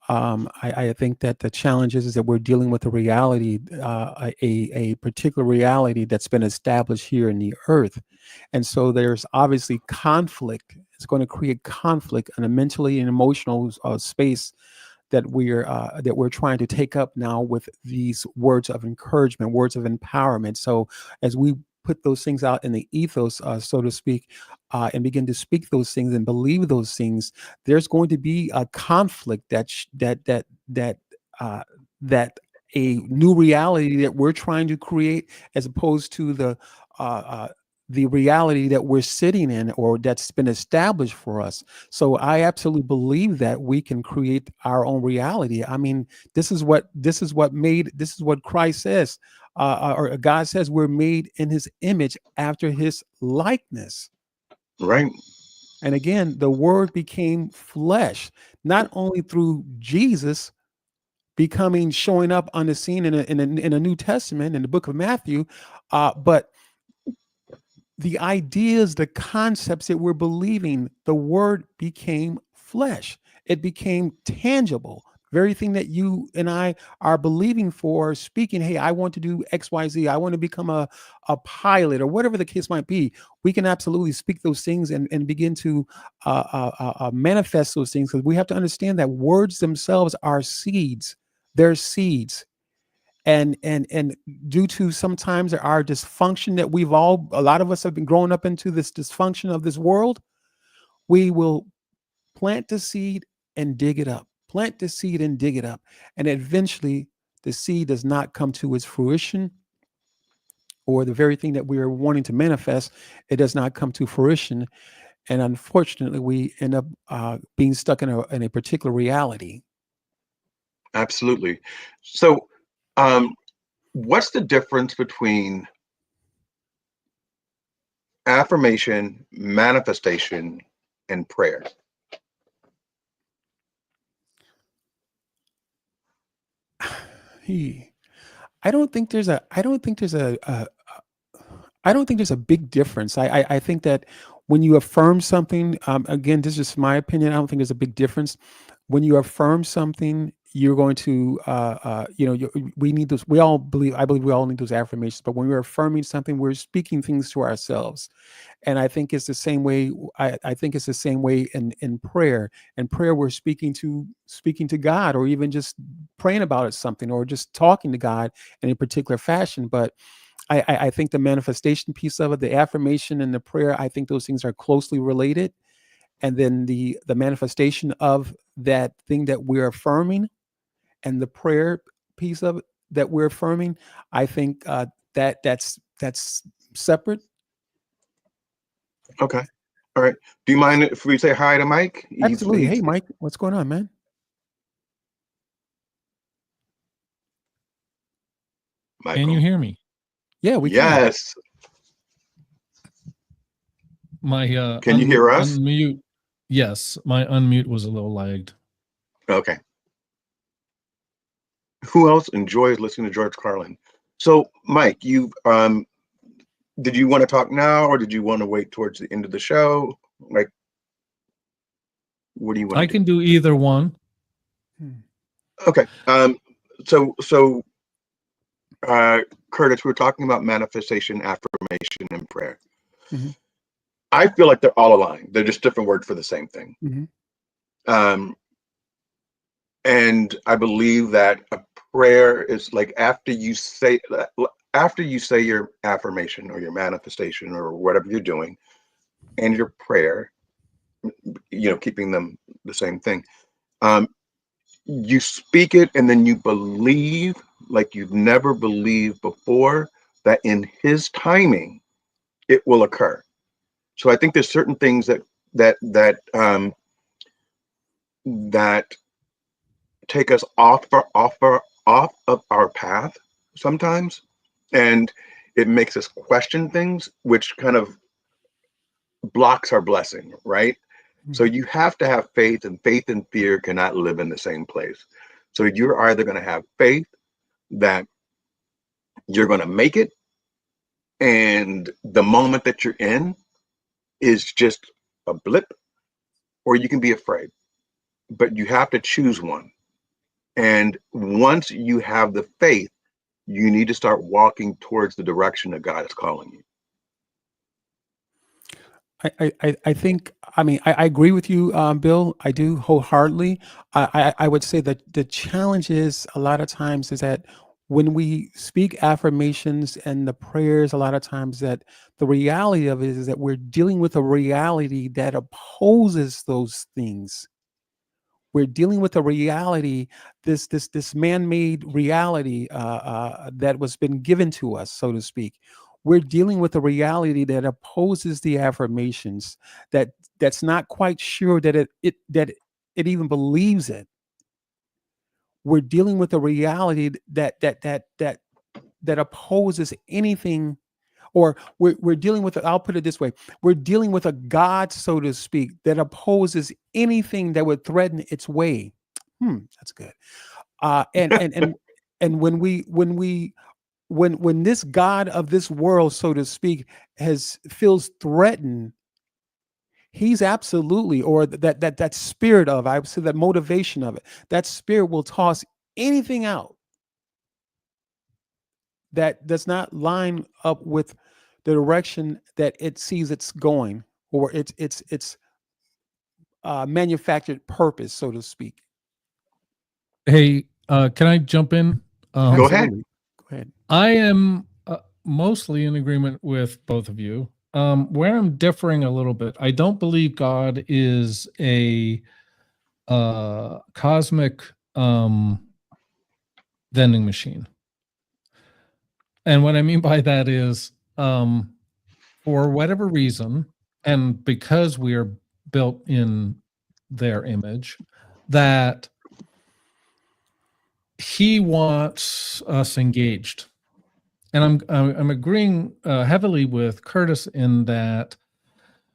I think that the challenge is that we're dealing with a reality, a particular reality that's been established here in the earth, and so there's obviously conflict. It's going to create conflict in a mentally and emotional space that we're trying to take up now with these words of encouragement, words of empowerment. So as we put those things out in the ethos, so to speak, and begin to speak those things and believe those things, there's going to be a conflict uh, that a new reality that we're trying to create, as opposed to uh, uh, the reality that we're sitting in or that's been established for us. So I absolutely believe that we can create our own reality. I mean, this is what Christ says, or God says we're made in His image after His likeness. Right. And again, the Word became flesh, not only through Jesus becoming showing up on the scene in a New Testament in the book of Matthew, but the ideas, the concepts that we're believing, the word became flesh. It became tangible. Very thing that you and I are believing for, speaking, hey, I want to do XYZ. I want to become a pilot or whatever the case might be. We can absolutely speak those things and begin to manifest those things, because we have to understand that words themselves are seeds. They're seeds, and due to sometimes our dysfunction that a lot of us have been growing up into this dysfunction of this world, we will plant the seed and dig it up, plant the seed and dig it up, and eventually the seed does not come to its fruition, or the very thing that we are wanting to manifest, it does not come to fruition, and unfortunately we end up being stuck in a particular reality. Absolutely. So, what's the difference between affirmation, manifestation, and prayer? He, I don't think there's a. I don't think there's a I don't think there's a big difference. I think that when you affirm something, again, this is just my opinion. I don't think there's a big difference. When you affirm something, you're going to, we need those. We all believe. I believe we all need those affirmations. But when we're affirming something, we're speaking things to ourselves. And I think it's the same way. I think it's the same way in prayer. In prayer, we're speaking to God, or even just praying about it, something, or just talking to God in a particular fashion. But I think the manifestation piece of it, the affirmation and the prayer, I think those things are closely related. And then the manifestation of that thing that we're affirming, and the prayer piece of it that we're affirming, I think that's separate. Okay. All right. Do you mind if we say hi to Mike? Absolutely. Hey, Mike, what's going on, man? Can you Michael. hear me? Yeah, we can. Yes. My Can you hear us? unmute. Yes, my unmute was a little lagged. Okay. Who else enjoys listening to George Carlin? So, Mike, you did you want to talk now, or did you want to wait towards the end of the show? Like, what do you want I to can do either one. Hmm. do? Okay. So, Curtis, we were talking about manifestation, affirmation, and prayer. Mhm. I feel like they're all aligned. They're just different words for the same thing. Mhm. Um, and I believe that a prayer is like after you say your affirmation or your manifestation or whatever you're doing, and your prayer, keeping them the same thing. Um, you speak it, and then you believe like you've never believed before that in His timing it will occur. So I think there's certain things that take us off of our path sometimes, and it makes us question things, which kind of blocks our blessing, right? So Mhm. you have to have faith, and faith and fear cannot live in the same place. So you're either going to have faith that you're going to make it, and the moment that you're in is just a blip, or you can be afraid, but you have to choose one. And once you have the faith, you need to start walking towards the direction that God is calling you. I think, I mean, I agree with you, Bill. I do wholeheartedly. I would say that the challenge is a lot of times is that when we speak affirmations and the prayers, a lot of times that the reality of it is that we're dealing with a reality that opposes those things. We're dealing with a reality, this man-made reality that was been given to us, so to speak. We're dealing with a reality that opposes the affirmations, that that's not quite sure that it even believes it. We're dealing with a reality that opposes anything, or we're dealing with, I'll put it this way, we're dealing with a God, so to speak, that opposes anything that would threaten its way. That's good. And when this God of this world, so to speak, has feels threatened, he's absolutely, or that spirit of, I would say, that motivation of it, that spirit will toss anything out that does not line up with the direction that it sees it's going, or its manufactured purpose, so to speak. Hey, can I jump in? Go ahead. Absolutely. Go ahead. I am mostly in agreement with both of you. Where I'm differing a little bit, I don't believe God is a cosmic vending machine. And what I mean by that is, for whatever reason, and because we are built in their image, that he wants us engaged. And I'm agreeing heavily with Curtis in that,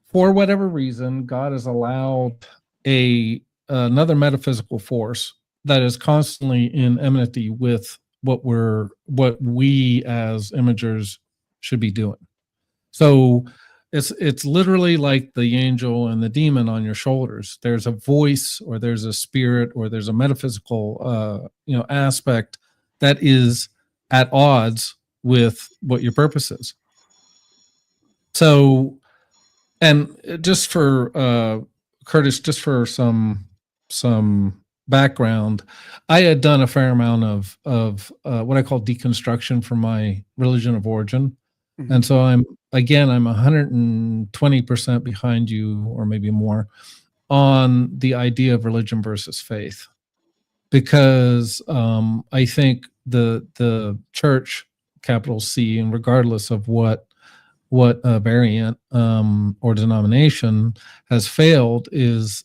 for whatever reason, God has allowed another metaphysical force that is constantly in enmity with what we as imagers should be doing. So it's literally like the angel and the demon on your shoulders. There's a voice, or there's a spirit, or there's a metaphysical aspect that is at odds with what your purpose is. So, and just for Curtis, just for some background, I had done a fair amount of what I call deconstruction for my religion of origin. Mm-hmm. And so I'm 120% behind you, or maybe more, on the idea of religion versus faith, because I think the church, capital C, and regardless of what variant or denomination has failed, is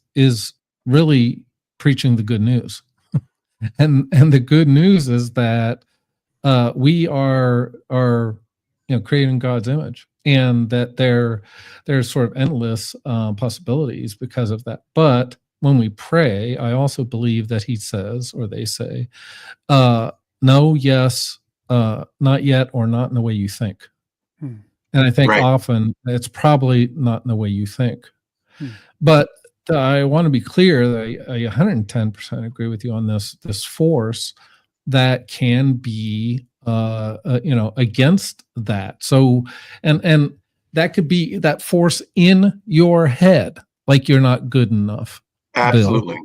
really preaching the good news. and the good news is that we are created in God's image, and that there's sort of endless possibilities because of that. But when we pray, I also believe that he says, or they say, no, yes, not yet, or not in the way you think. And I think often it's probably not in the way you think. But I want to be clear that I 110% agree with you on this force that can be against that. So and that could be that force in your head, like you're not good enough. Absolutely.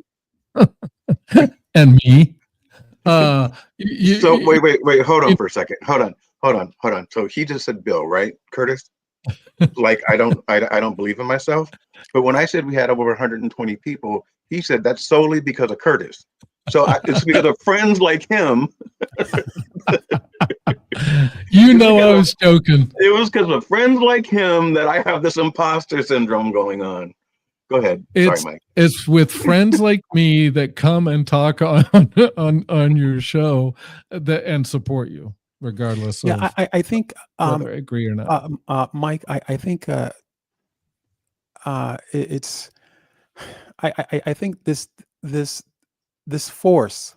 And me. So wait, hold on for a second. Hold on. So he just said Bill, right, Curtis? Like I don't believe in myself. But when I said we had over 120 people, he said that's solely because of Curtis. So it's because of friends like him. I was joking. It was because of friends like him that I have this imposter syndrome going on. Go ahead. Sorry, Mike. It's with friends like me that come and talk on your show and support you, regardless of I think whether I agree or not. Mike, I think it's I think this force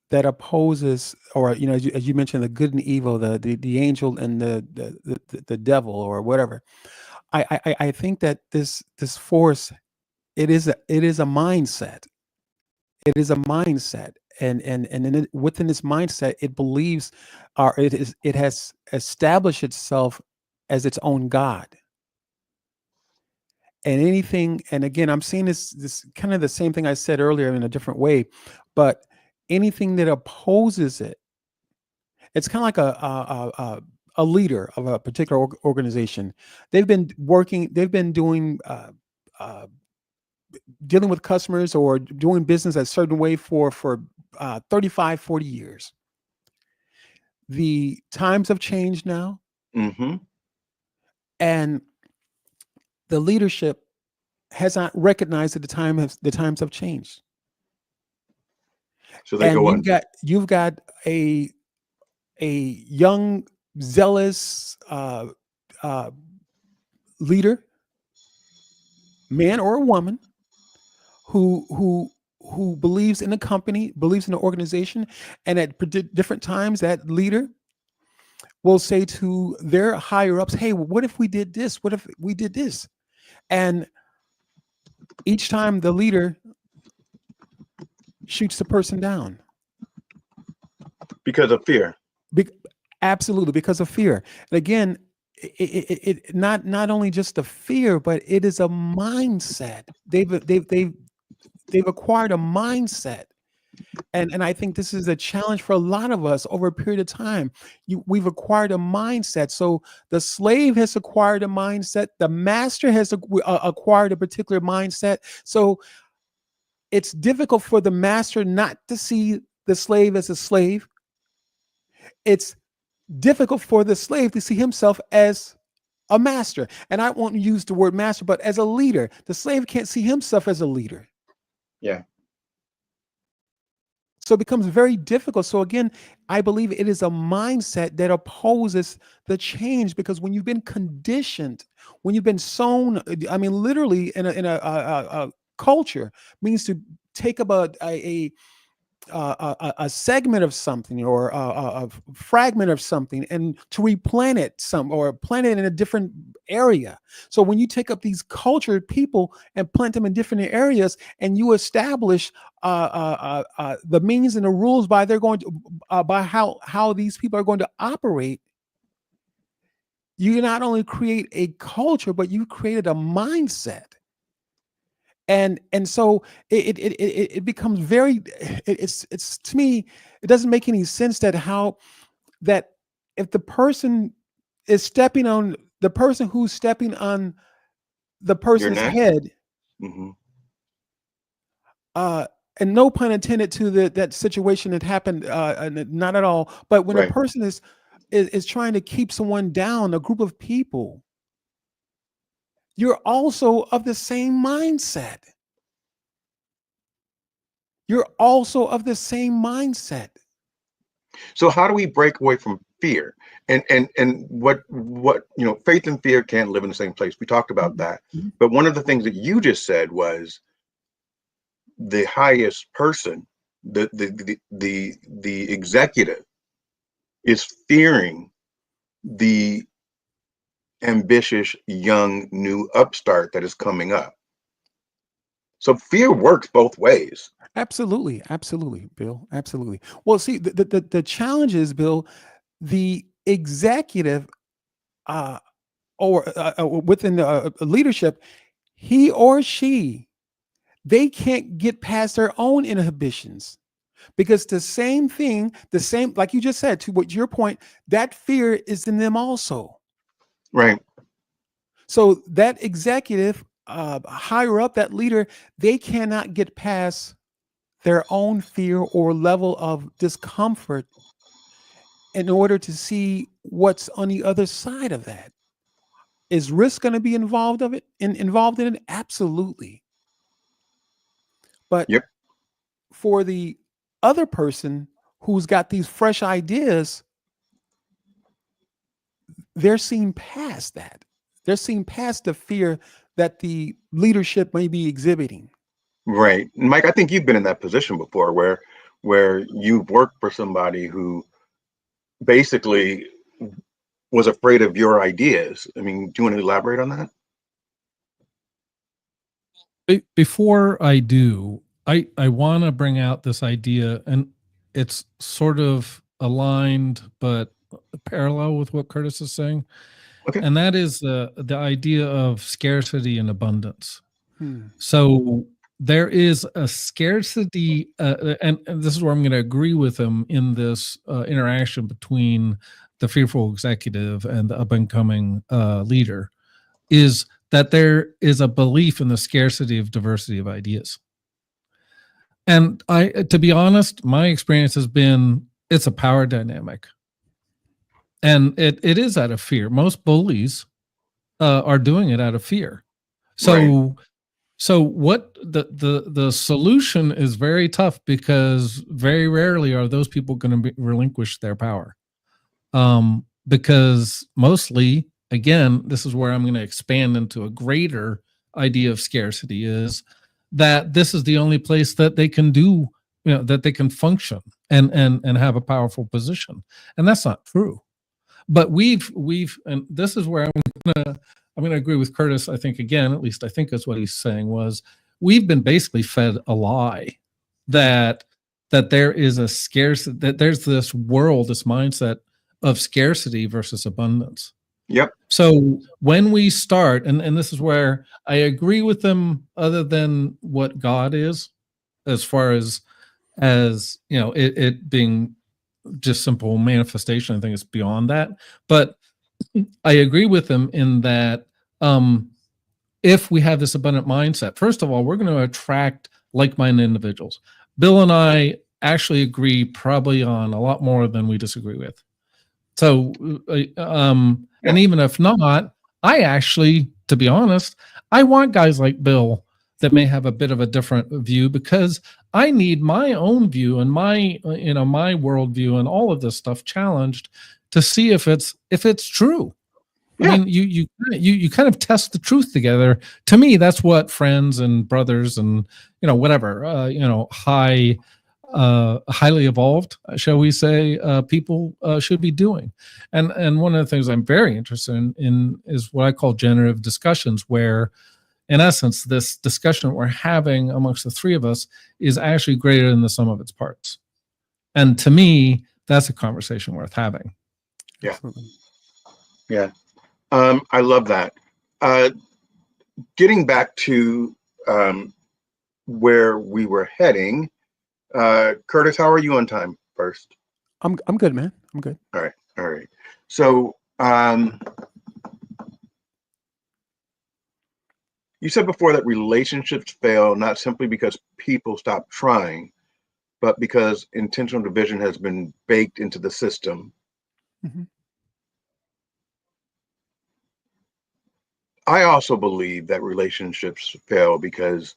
that opposes, or as you mentioned, the good and evil, the angel and the devil, or whatever. I think that this force, it is a mindset. It is a mindset, and within this mindset, it believes, or it has established itself as its own God. And anything, and again, I'm seeing this kind of the same thing I said earlier in a different way, but anything that opposes it, it's kind of like a leader of a particular organization. They've been doing dealing with customers or doing business a certain way for 35, 40 years. The times have changed now. Mm-hmm. And the leadership has not recognized that the times have changed. So they go on. You've got a young, zealous leader, man or a woman, who believes in the company, believes in the organization, and at different times that leader will say to their higher ups, hey, what if we did this? What if we did this? And each time the leader shoots the person down. Because of fear. Absolutely, because of fear. And again, it not only just the fear, but it is a mindset. They've acquired a mindset. And I think this is a challenge for a lot of us over a period of time. We've acquired a mindset. So the slave has acquired a mindset. The master has acquired a particular mindset. So it's difficult for the master not to see the slave as a slave. It's difficult for the slave to see himself as a master. And I won't use the word master, but as a leader. The slave can't see himself as a leader. Yeah. So it becomes very difficult. So again, I believe it is a mindset that opposes the change, because when you've been conditioned, when you've been sown, I mean, literally in a culture means to take up a segment of something, or a fragment of something, and to replant it or plant it in a different area. So when you take up these cultured people and plant them in different areas, and you establish the means and the rules by they're going to by how these people are going to operate, you not only create a culture, but you created a mindset. And so it becomes very, it's to me, it doesn't make any sense that if the person is stepping on the person who's stepping on the person's neck. head, Mhm. and no pun intended to that situation that happened, not at all, but when a Right. person is trying to keep someone down, a group of people, you're also of the same mindset. You're also of the same mindset. So how do we break away from fear? And what faith and fear can't live in the same place. We talked about that. Mhm. But one of the things that you just said was the highest person, the executive, is fearing the ambitious young new upstart that is coming up. So fear works both ways. Absolutely, absolutely, Bill. Absolutely. Well, see, the challenge is, Bill, the executive, uh, or within the leadership, he or she, they can't get past their own inhibitions, because the same thing, the same, like you just said, to what your point, that fear is in them also. Right. So that executive, higher up, that leader, they cannot get past their own fear or level of discomfort in order to see what's on the other side of that. Is risk going to be involved in it? Absolutely. But Yep. for the other person who's got these fresh ideas, they're seeing past that. They're seeing past the fear that the leadership may be exhibiting. Right. Mike, I think you've been in that position before where you've worked for somebody who basically was afraid of your ideas. I mean, do you want to elaborate on that? Before I do, I want to bring out this idea, and it's sort of aligned but parallel with what Curtis is saying, Okay. and that is the idea of scarcity and abundance. Hmm. So there is a scarcity, and this is where I'm going to agree with him in this interaction between the fearful executive and the up and coming leader, is that there is a belief in the scarcity of diversity of ideas. And to be honest, my experience has been it's a power dynamic, and it is out of fear. Most bullies are doing it out of fear. So. Right. So what the solution is very tough, because very rarely are those people going to relinquish their power. Because mostly, again, this is where I'm going to expand into a greater idea of scarcity, is that this is the only place that they can do, that they can function and have a powerful position. And that's not true. But we've and this is where I'm gonna agree with Curtis. I think, again, at least I think that's what he's saying, was we've been basically fed a lie that there is a that there's this world, this mindset of scarcity versus abundance. Yep. So when we start, and this is where I agree with them, other than what God is, as far as it being just simple manifestation, I think it's beyond that. But I agree with them in that if we have this abundant mindset, first of all, we're going to attract like-minded individuals. Bill and I actually agree probably on a lot more than we disagree with. So, and even if not, I actually, to be honest, I want guys like Bill that may have a bit of a different view, because I need my own view and my my worldview and all of this stuff challenged to see if it's true. I Yeah. mean, you kind of test the truth together. To me, that's what friends and brothers and whatever highly evolved, shall we say, people should be doing. And one of the things I'm very interested in is what I call generative discussions, where in essence this discussion we're having amongst the three of us is actually greater than the sum of its parts. And to me, that's a conversation worth having. Yeah. Absolutely. Yeah. I love that. Getting back to where we were heading, Curtis, how are you on time first? I'm good, man. I'm good. All right. All right. So you said before that relationships fail not simply because people stop trying, but because intentional division has been baked into the system. Hmm. I also believe that relationships fail because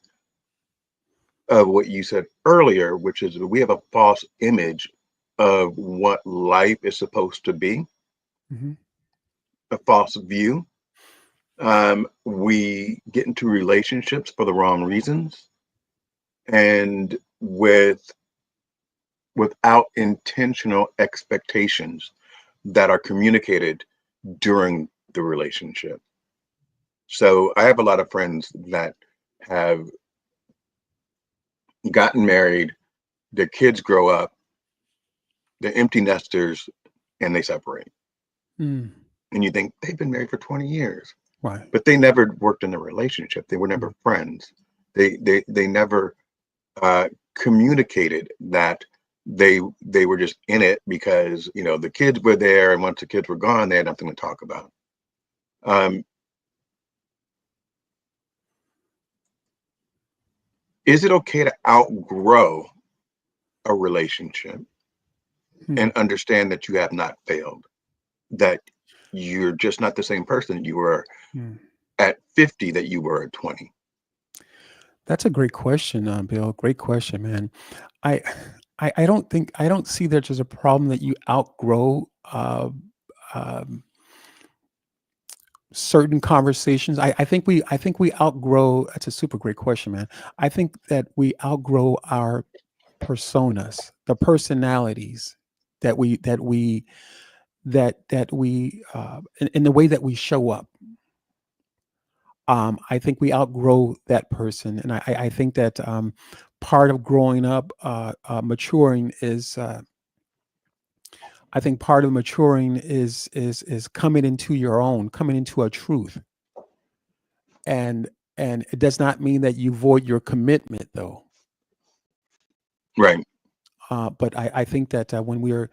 of what you said earlier, which is we have a false image of what life is supposed to be, Hmm. a false view. We get into relationships for the wrong reasons and without intentional expectations that are communicated during the relationship. So I have a lot of friends that have gotten married, their kids grow up, they're empty nesters, and they separate. Mm. And you think they've been married for 20 years, Right. but they never worked in a relationship. They were never Mm. friends. They never communicated that they were just in it because the kids were there, and once the kids were gone, they had nothing to talk about. Um, is it okay to outgrow a relationship and Mm. understand that you have not failed, that you're just not the same person you were Mm. at 50 that you were at 20? That's a great question, Bill. Great question, man. I, I don't see that there's a problem that you outgrow um, certain conversations. I think we outgrow. That's a super great question, man. I think that we outgrow our personas, the personalities that we in the way that we show up. I think we outgrow that person, and I think that part of growing up, maturing is. I think part of maturing is coming into your own, coming into a truth, and and it does not mean that you void your commitment, though. Right. But I think that when we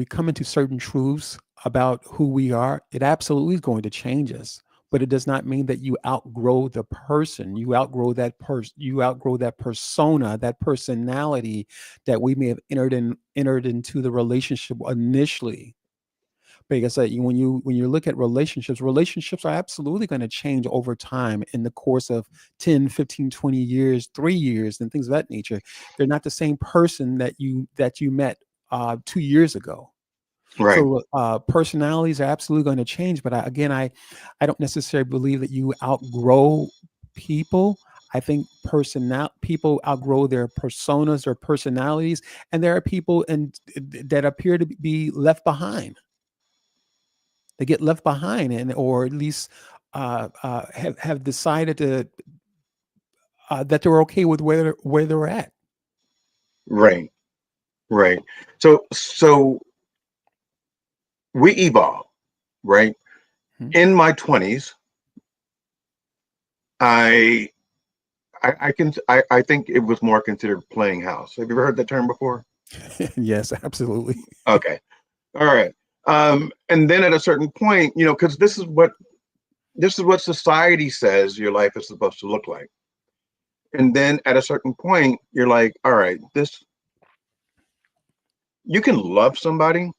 come into certain truths about who we are, it absolutely is going to change us. But it does not mean that you outgrow the person. You outgrow that person. You outgrow that persona, that personality that we may have entered into the relationship initially. Because when you look at relationships, relationships are absolutely going to change over time in the course of 10, 15, 20 years, 3 years, and things of that nature. They're not the same person that you met 2 years ago. Right. So personalities are absolutely going to change. But I don't necessarily believe that you outgrow people. I think people outgrow their personas or personalities, and there are people that appear to be left behind. They get left behind, and or at least have decided to that they're okay with where they're at. Right. Right. So we evolve, right? Mhm. In my 20s, I I think it was more considered playing house. Have you ever heard that term before? Yes, absolutely. Okay. All right. And then at a certain point, because this is what society says your life is supposed to look like. And then at a certain point, you're like, all right, this you can love somebody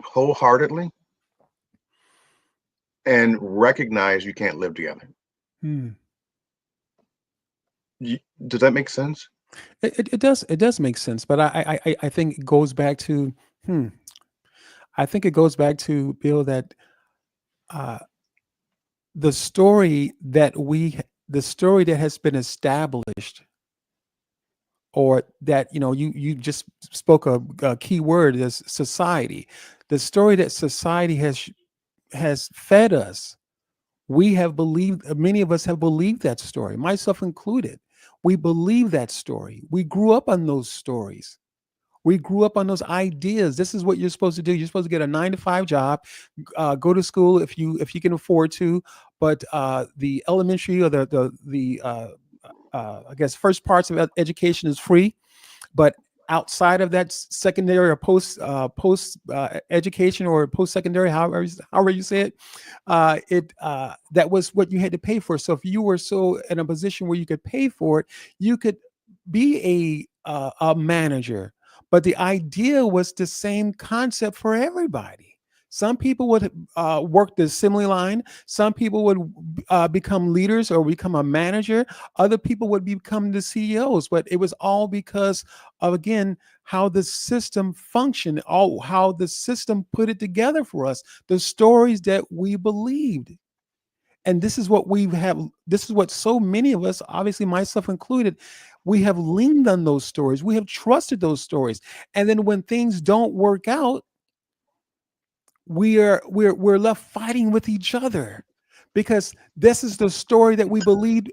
wholeheartedly and recognize you can't live together. Hmm. Does that make sense? It does. It does make sense, but I think it goes back to. Hmm. I think it goes back to Bill that uh, the story the story that has been established, or that you just spoke a key word is society. The story that society has fed us. We have believed. Many of us have believed that story, myself included. We believe that story. We grew up on those stories. We grew up on those ideas. This is what you're supposed to do. You're supposed to get a 9 to 5 job, go to school if you can afford to. But the elementary or the I guess first parts of education is free, but outside of that secondary or post education or post secondary, however you say it, that was what you had to pay for. So if you were so in a position where you could pay for it, you could be a manager. But the idea was the same concept for everybody. Some people would work the assembly line. Some people would become leaders or become a manager. Other people would become the CEOs. But it was all because of, again, how the system functioned, how the system put it together for us, the stories that we believed. And this is what we have. This is what so many of us, obviously myself included, we have leaned on those stories. We have trusted those stories. And then when things don't work out, we're left fighting with each other, because this is the story that we believed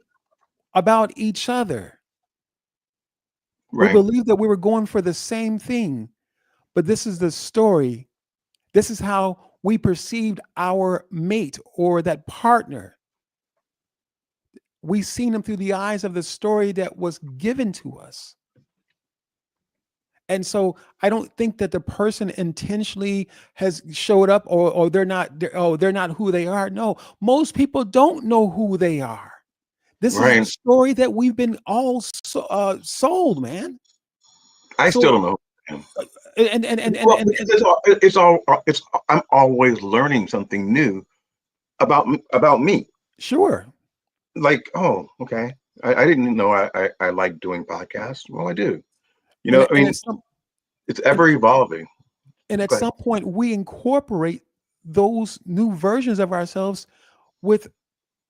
about each other. We Right. believed that we were going for the same thing, but this is the story. This is how we perceived our mate or that partner. We seen them through the eyes of the story that was given to us. And so I don't think that the person intentionally has showed up, or they're not who they are. No, most people don't know who they are. This is the Right. story that we've been all sold, man. I still So don't know who I am. Well, and because it's I'm always learning something new about me. sure. Like, oh, okay. I didn't know I like doing podcasts. Well, I do. And I and mean, at some it's and, ever evolving. and at But some point we incorporate those new versions of ourselves with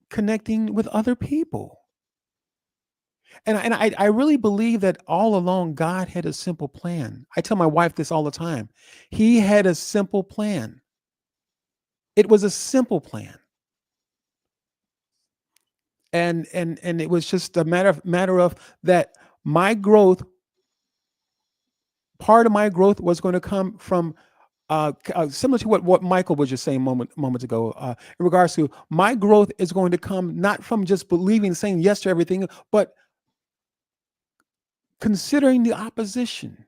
connecting with other people. And I really believe that all along God had a simple plan. I tell my wife this all the time. He had a simple plan. It was a simple plan. And it was just a matter of that my growth, part of my growth was going to come from similar to what Michael was just saying moments ago, in regards to my growth is going to come not from just believing, saying yes to everything, but considering the opposition.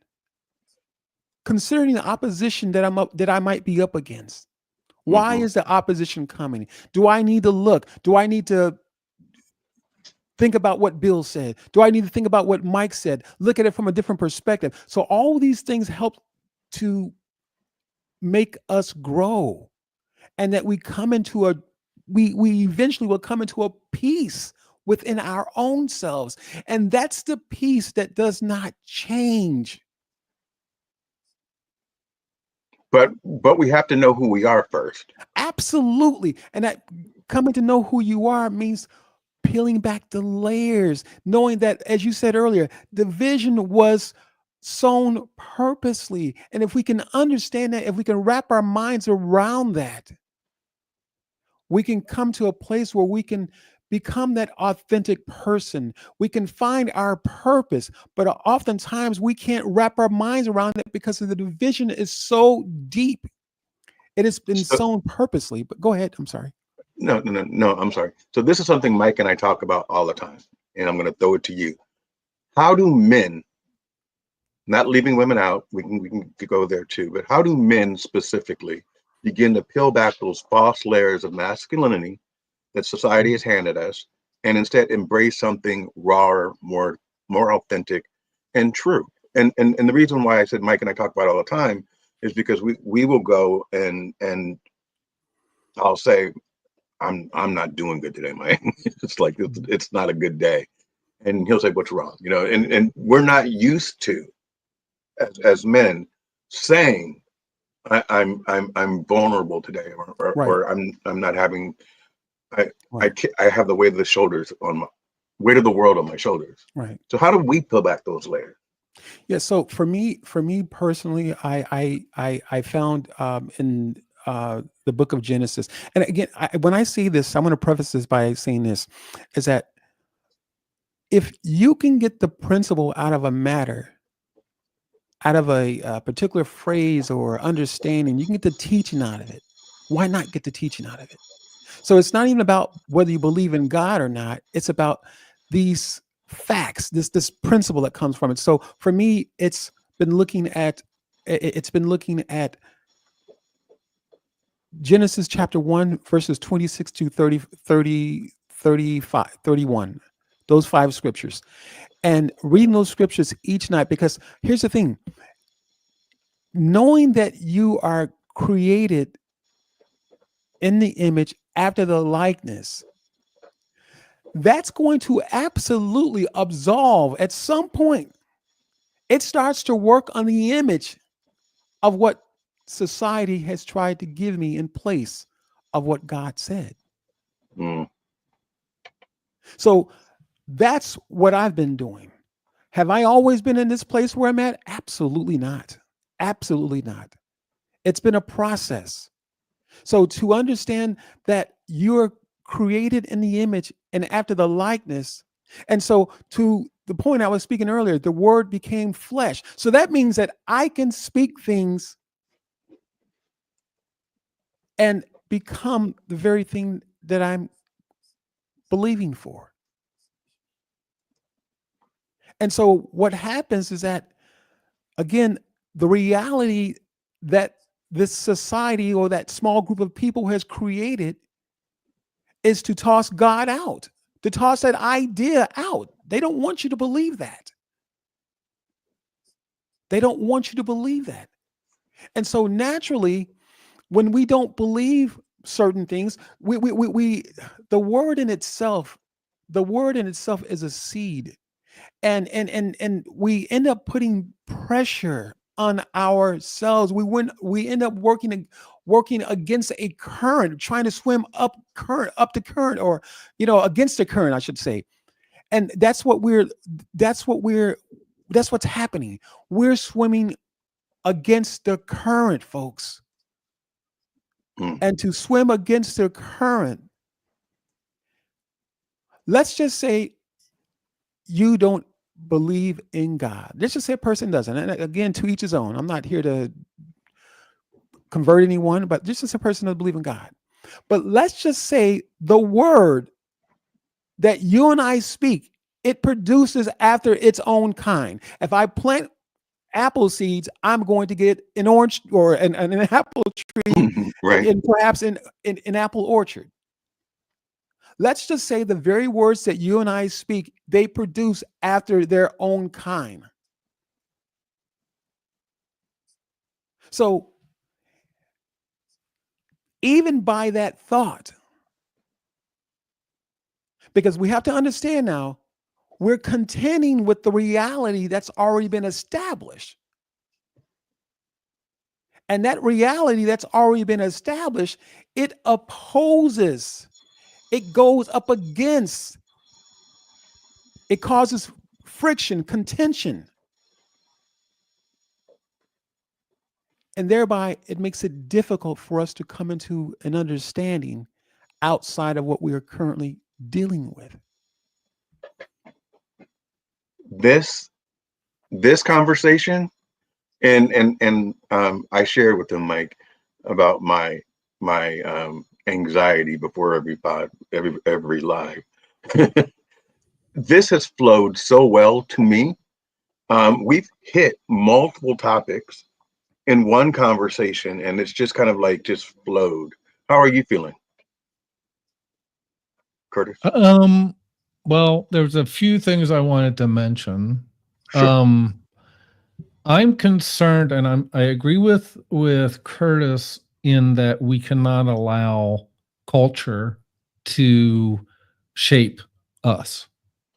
Considering the opposition that I might be up against. Why mhm. is the opposition coming? Do I need to look? Do I need to think about what Bill said? Do I need to think about what Mike said? Look at it from a different perspective. So all these things help to make us grow, and that we eventually will come into a peace within our own selves. And that's the peace that does not change. But we have to know who we are first. Absolutely. And that coming to know who you are means peeling back the layers, knowing that, as you said earlier, the vision was sown purposely. And if we can understand that, if we can wrap our minds around that, we can come to a place where we can become that authentic person. We can find our purpose, but oftentimes we can't wrap our minds around it because of the division is so deep. It has been So, sown purposely. But go ahead. I'm sorry. no, I'm sorry. So this is something Mike and I talk about all the time, and I'm going to throw it to you. How do men, not leaving women out, we can go there too, but how do men specifically begin to peel back those false layers of masculinity that society has handed us, and instead embrace something rawer, more authentic and true? And the reason why I said Mike and I talk about it all the time is because we will go and I'll say, I'm not doing good today, man. It's like it's not a good day. And he'll say, what's wrong? You know, and we're not used to as men saying I'm vulnerable today, Right. or I'm not having I Right. I have the weight of the shoulders on my weight of the world on my shoulders. Right. So how do we peel back those layers? Yeah. So for me personally, I found in the book of Genesis, and again, when I say this, I'm going to preface this by saying this, is that if you can get the principle out of a matter, out of a particular phrase or understanding, you can get the teaching out of it. Why not get the teaching out of it? So it's not even about whether you believe in God or not. It's about these facts, this principle that comes from it. So for me, it's been looking at Genesis chapter 1, verses 26 to 35, 31. Those 5 scriptures. And reading those scriptures each night, because here's the thing, knowing that you are created in the image after the likeness, that's going to absolutely absolve at some point. It starts to work on the image of what society has tried to give me in place of what God said. Mm. So that's what I've been doing. Have I always been in this place where I'm at? Absolutely not. Absolutely not. It's been a process. So to understand that you're created in the image and after the likeness. And so to the point I was speaking earlier, the word became flesh. So that means that I can speak things and become the very thing that I'm believing for. And so what happens is that, again, the reality that this society or that small group of people has created is to toss God out, to toss that idea out. They don't want you to believe that. They don't want you to believe that. And so naturally, when we don't believe certain things, we the word in itself, is a seed. And we end up putting pressure on ourselves. We end up working against a current, trying to swim up the current, or against the current, I should say. And that's what's happening. We're swimming against the current, folks. Mm. And to swim against the current, let's just say you don't believe in God. Let's just say a person doesn't. And again, to each his own. I'm not here to convert anyone, but just as a person doesn't believe in God. But let's just say the word that you and I speak, it produces after its own kind. If I plant apple seeds, I'm going to get an orange or an apple tree, Right. and perhaps an apple orchard. Let's just say the very words that you and I speak, they produce after their own kind. So even by that thought, because we have to understand now, we're contending with the reality that's already been established. And that reality that's already been established, it opposes, it goes up against, it causes friction, contention. And thereby, it makes it difficult for us to come into an understanding outside of what we are currently dealing with. This conversation, and I shared with him, Mike, about my anxiety before every live. This has flowed so well to me. We've hit multiple topics in one conversation, and it's just kind of like just flowed. How are you feeling, Curtis? Well, there's a few things I wanted to mention. Sure. I'm concerned, and I agree with Curtis in that we cannot allow culture to shape us.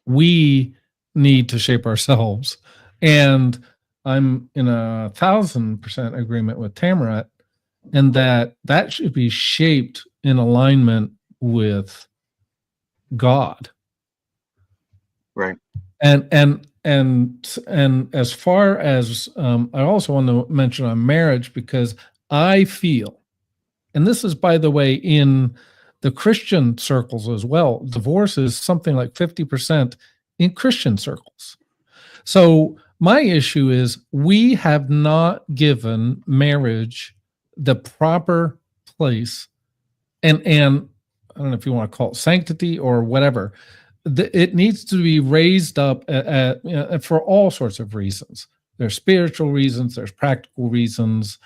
We need to shape ourselves. And I'm in 1,000% agreement with Tamaret, and that should be shaped in alignment with God. Right. And as far as I also want to mention on marriage, because I feel, and this is, by the way, in the Christian circles as well, divorce is something like 50% in Christian circles. So my issue is we have not given marriage the proper place, and I don't know if you want to call it sanctity or whatever. It needs to be raised up for all sorts of reasons. There's spiritual reasons, there's practical reasons.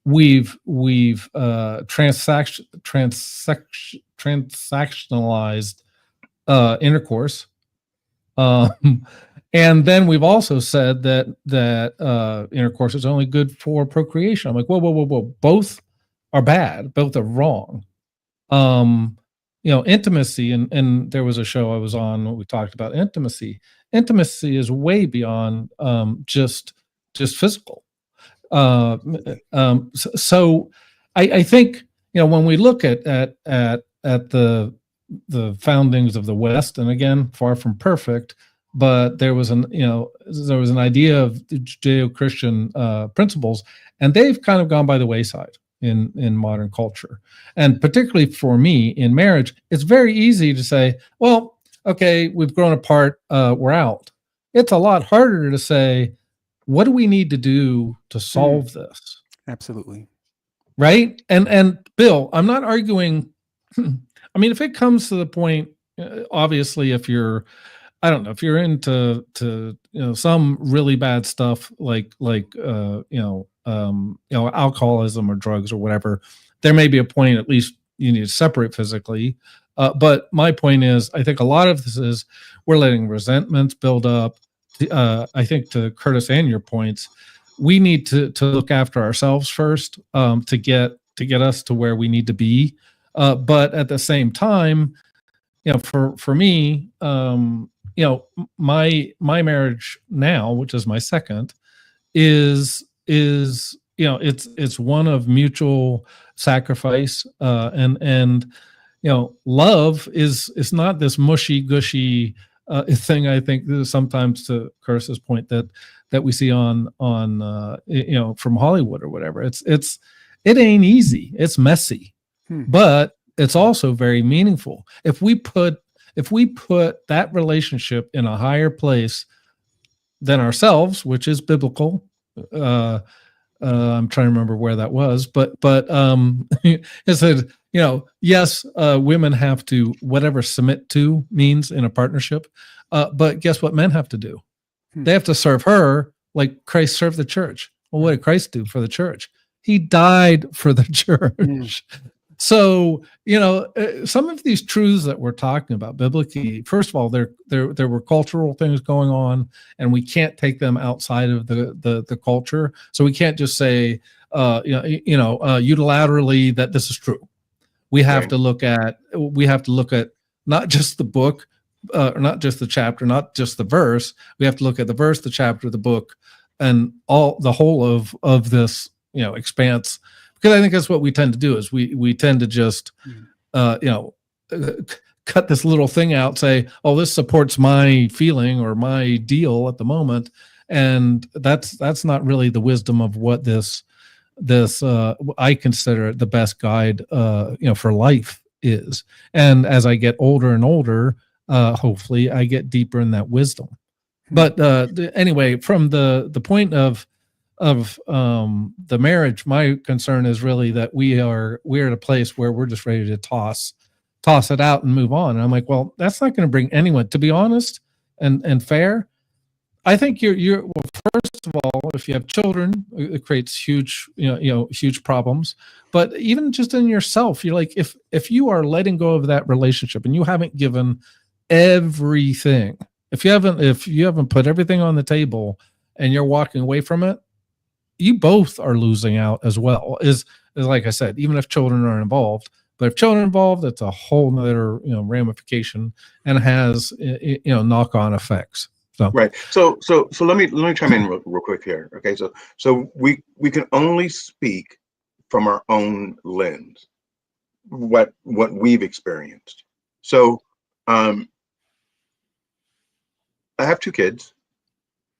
We've transactionalized intercourse, and then we've also said that intercourse is only good for procreation. I'm like, whoa! Both are bad. Both are wrong. Intimacy, and there was a show I was on where we talked about intimacy. Intimacy is way beyond just physical. So I think, when we look at the foundings of the West, and again, far from perfect, but there was an idea of Judeo-Christian principles, and they've kind of gone by the wayside in modern culture. And particularly for me in marriage, it's very easy to say, well, okay, we've grown apart, we're out. It's a lot harder to say, what do we need to do to solve this? Absolutely. Right? And Bill, I'm not arguing. I mean, if it comes to the point, obviously, if you're, I don't know, if you're into some really bad stuff like alcoholism or drugs or whatever, there may be a point at least you need to separate physically. But my point is, I think a lot of this is we're letting resentments build up. I think, to Curtis and your points, we need to look after ourselves first to get us to where we need to be. But at the same time, for me, my marriage now, which is my second, is it's one of mutual sacrifice, and love is not this mushy gushy thing. I think sometimes, to Curtis's point, that we see on from Hollywood or whatever. It ain't easy. It's messy, but it's also very meaningful. If we put that relationship in a higher place than ourselves, which is biblical. I'm trying to remember where that was, but it said, yes, women have to, whatever submit to means in a partnership, but guess what men have to do? They have to serve her like Christ served the church. Well, what did Christ do for the church? He died for the church. So, some of these truths that we're talking about biblically, first of all, there were cultural things going on, and we can't take them outside of the culture. So we can't just say, unilaterally that this is true. We have to look at not just the book, or not just the chapter, not just the verse. We have to look at the verse, the chapter, the book, and the whole of this, expanse. Because I think that's what we tend to do, is we tend to just, cut this little thing out, say, oh, this supports my feeling or my deal at the moment. And that's not really the wisdom of what this I consider the best guide, for life is. And as I get older and older, hopefully I get deeper in that wisdom. But anyway, from the point of the marriage, my concern is really that we're at a place where we're just ready to toss it out and move on. And I'm like, well, that's not going to bring anyone, to be honest and fair. I think well, first of all, if you have children, it creates huge problems. But even just in yourself, you're like, if you are letting go of that relationship and you haven't given everything, if you haven't put everything on the table and you're walking away from it, you both are losing out as well. Is like I said, even if children are involved, But if children are involved, that's a whole nother, ramification, and has, knock-on effects. So Right. So let me chime in real quick here. Okay. So we can only speak from our own lens, what we've experienced. So I have 2 kids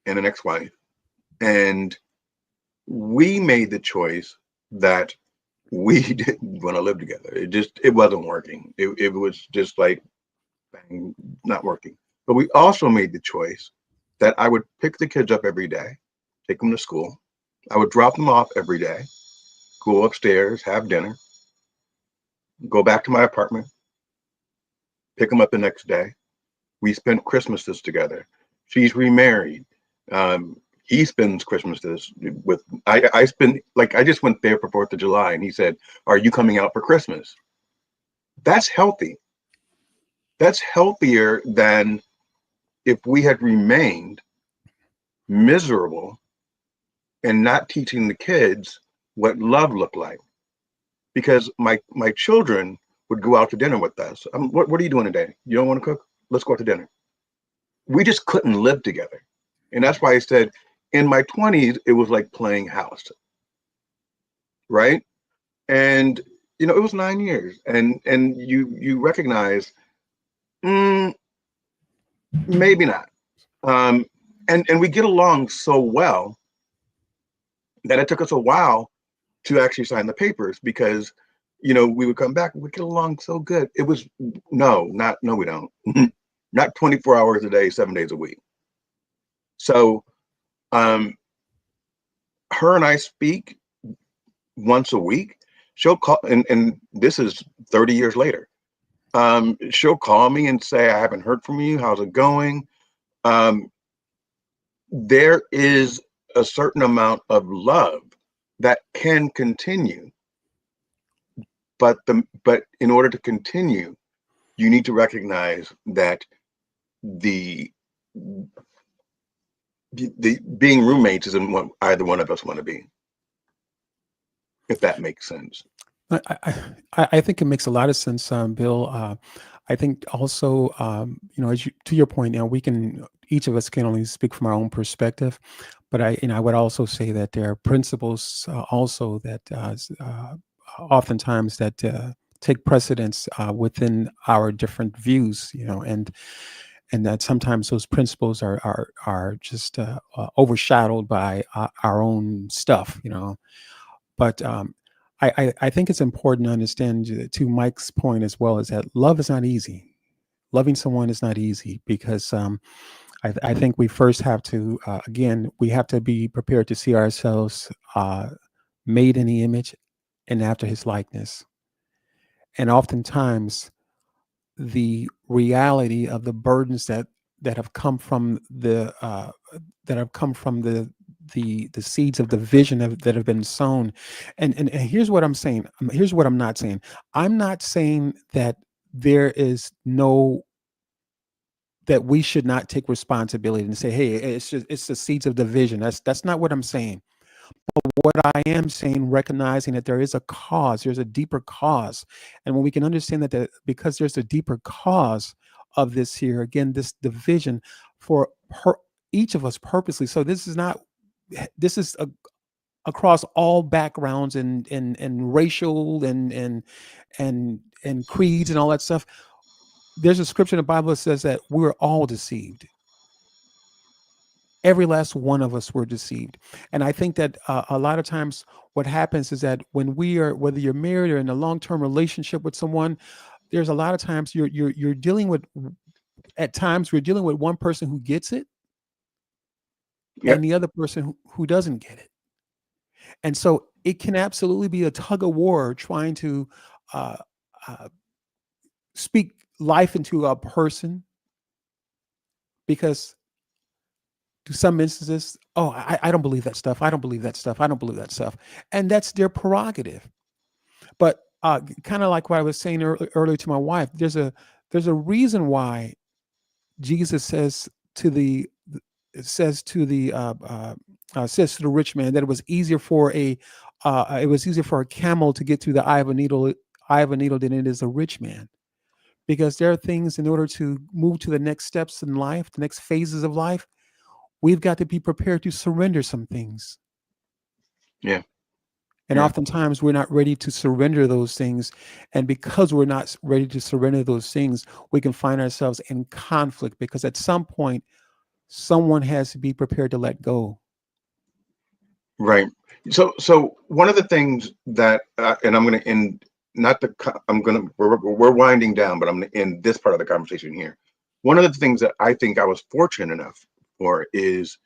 and an ex-wife, and we made the choice that we didn't want to live together. It wasn't working. It was just like, bang, not working. But we also made the choice that I would pick the kids up every day, take them to school. I would drop them off every day, go upstairs, have dinner, go back to my apartment, pick them up the next day. We spent Christmases together. She's remarried. He spends Christmases with, I spend, like, I just went there for 4th of July, and he said, "Are you coming out for Christmas?" That's healthy. That's healthier than if we had remained miserable and not teaching the kids what love looked like. Because my children would go out to dinner with us. What are you doing today? You don't want to cook? Let's go out to dinner. We just couldn't live together. And that's why I said in my 20s, it was like playing house. Right. And, it was 9 years. And you recognize, maybe not. And we get along so well that it took us a while to actually sign the papers, because we would come back and we get along so good. It was no, we don't. Not 24 hours a day, 7 days a week. So her and I speak once a week. She'll call, and this is 30 years later. She'll call me and say, "I haven't heard from you. How's it going?" There is a certain amount of love that can continue, but in order to continue, you need to recognize that the being roommates isn't what either one of us want to be, if that makes sense. I think it makes a lot of sense, Bill. I think also, to your point, each of us can only speak from our own perspective, but I would also say that there are principles also that oftentimes that take precedence within our different views, and that sometimes those principles are just overshadowed by our own stuff, But I think it's important to understand, to Mike's point as well, is that love is not easy. Loving someone is not easy, because I think we first have to, again, we have to be prepared to see ourselves made in the image and after his likeness. And oftentimes, the reality of the burdens that have come from the seeds of the vision that have been sown. And here's what I'm saying. Here's what I'm not saying. I'm not saying that there is no that we should not take responsibility and say, "Hey, it's the seeds of division." That's not what I'm saying. But what I am saying, recognizing that there is a cause, there's a deeper cause, and when we can understand that because there's a deeper cause of this here, again, this division for each of us purposely. So this is not. This is across all backgrounds and racial and creeds and all that stuff. There's a scripture in the Bible that says that we're all deceived. Every last one of us were deceived. And I think that a lot of times what happens is that when whether you're married or in a long-term relationship with someone, there's a lot of times you're dealing with, at times we're dealing with one person who gets it, Yep. and the other person who doesn't get it. And so it can absolutely be a tug of war trying to speak life into a person, because to some instances, I don't believe that stuff. I don't believe that stuff. I don't believe that stuff. And that's their prerogative. But kind of like what I was saying earlier to my wife, there's a reason why Jesus says to the rich man that it was easier for a camel to get through the eye of a needle eye of a needle than it is a rich man. Because there are things, in order to move to the next steps in life, the next phases of life, we've got to be prepared to surrender some things. Yeah. And Yeah. oftentimes we're not ready to surrender those things. And because we're not ready to surrender those things, we can find ourselves in conflict, because at some point, someone has to be prepared to let go. Right. So one of the things that, and I'm going to end, not the, we're winding down, but I'm going to end this part of the conversation here. One of the things that I think I was fortunate enough for is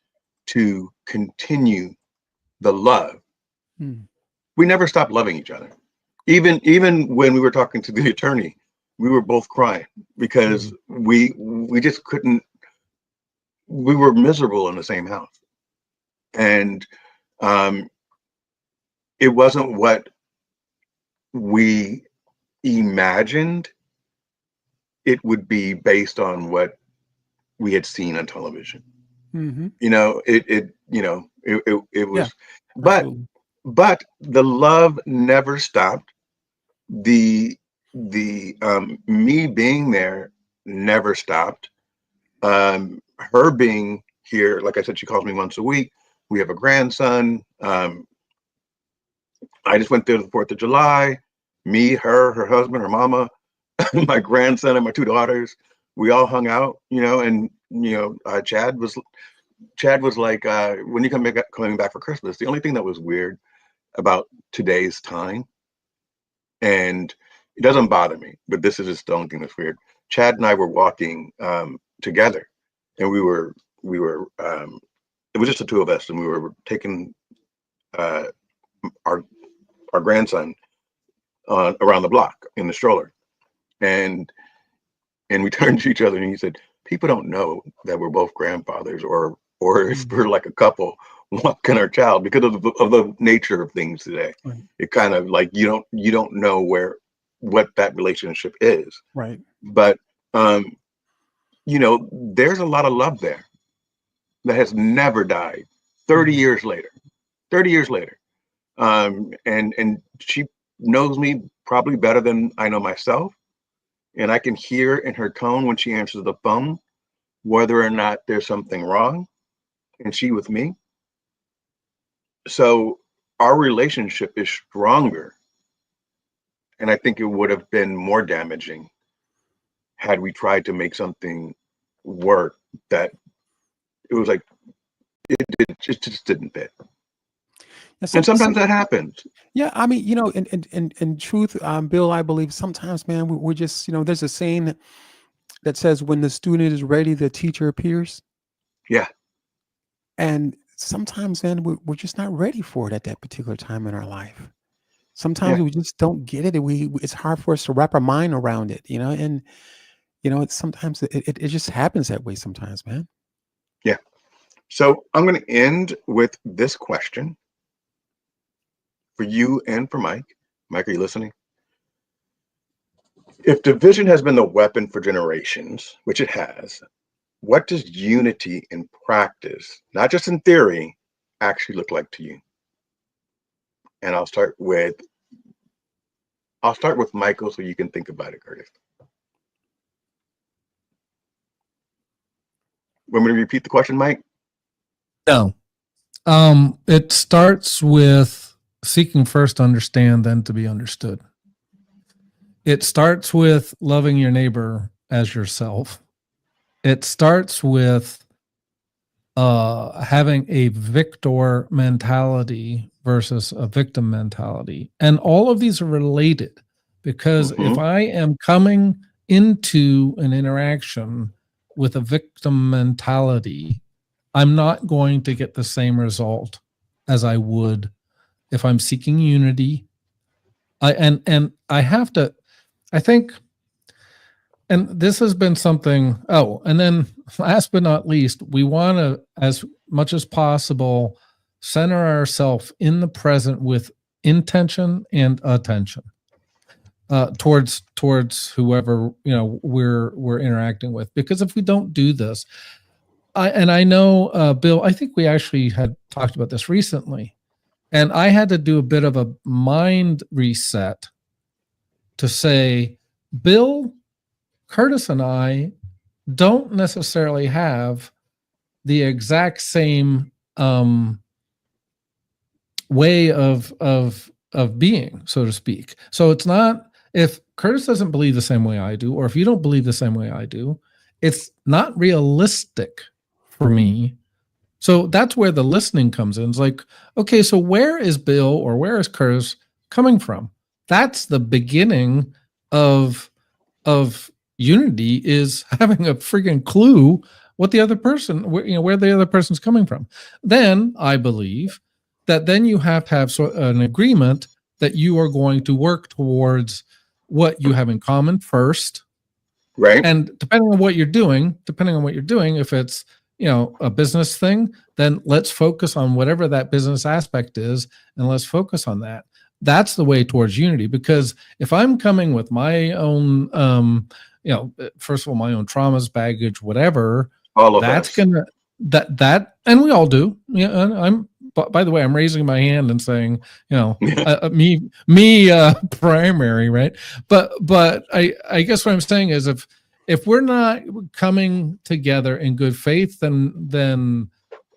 to continue the love. Hmm. We never stopped loving each other. Even when we were talking to the attorney, we were both crying because we just couldn't, we were miserable in the same house. And it wasn't what we imagined it would be based on what we had seen on television. Mm-hmm. It was, Yeah, but absolutely. the love never stopped. The me being there never stopped. Her being here, like I said, she calls me once a week. We have a grandson. I just went there the 4th of July. Me, her husband, her mama, my grandson, and my 2 daughters. We all hung out, and Chad was like, when you coming back for Christmas. The only thing that was weird about today's time, and it doesn't bother me, but this is just the only thing that's weird. Chad and I were walking together, and we were it was just the 2 of us, and we were taking our grandson around the block in the stroller, and we turned to each other, and he said, "People don't know that we're both grandfathers, or if we're like a couple walking our child, because of the nature of things today." Right. It kind of like you don't know what that relationship is. Right. But there's a lot of love there that has never died. 30 years later. 30 years later. And she knows me probably better than I know myself. And I can hear in her tone when she answers the phone whether or not there's something wrong, and she with me. So our relationship is stronger. And I think it would have been more damaging had we tried to make something work that it was like it just didn't fit. Yeah, And sometimes that happens. yeah, I mean, in truth, Bill, I believe sometimes, man, we're just, there's a saying that says, when the student is ready, the teacher appears. Yeah. And sometimes, man, we're just not ready for it at that particular time in our life. Sometimes we just don't get it. It's hard for us to wrap our mind around it, and it's sometimes it just happens that way sometimes, man. Yeah. So I'm going to end with this question for you and for Mike. Mike, are you listening? If division has been the weapon for generations, which it has, what does unity in practice, not just in theory, actually look like to you? And I'll start with Michael, so you can think about it, Curtis. Want me to repeat the question, Mike? No. It starts with seeking first to understand, then to be understood. It starts with loving your neighbor as yourself. It starts with having a victor mentality versus a victim mentality. And all of these are related, because if I am coming into an interaction with a victim mentality, I'm not going to get the same result as I would if I'm seeking unity. And I have to, I think, and this has been something, and then last but not least, we want to, as much as possible, center ourselves in the present with intention and attention towards whoever we're interacting with. Because if we don't do this, I know, Bill, I think we actually had talked about this recently, and I had to do a bit of a mind reset to say, Bill, Curtis, and I don't necessarily have the exact same way of being, so to speak. So it's not, if Curtis doesn't believe the same way I do, or if you don't believe the same way I do, it's not realistic for me. So that's where the listening comes in. It's like, okay, so where is Bill or where is Curtis coming from? That's the beginning of unity, is having a freaking clue what the other person, where the other person's coming from. Then I believe that then you have to have an agreement that you are going to work towards what you have in common first. Right. And depending on what you're doing, if it's, a business thing, then let's focus on whatever that business aspect is, and let's focus on that. That's the way towards unity. Because if I'm coming with my own, first of all, my own traumas, baggage, whatever, All of that's us. gonna and we all do. Yeah, and I'm. By the way, I'm raising my hand and saying, me, primary, right? But I guess what I'm saying is, if we're not coming together in good faith, then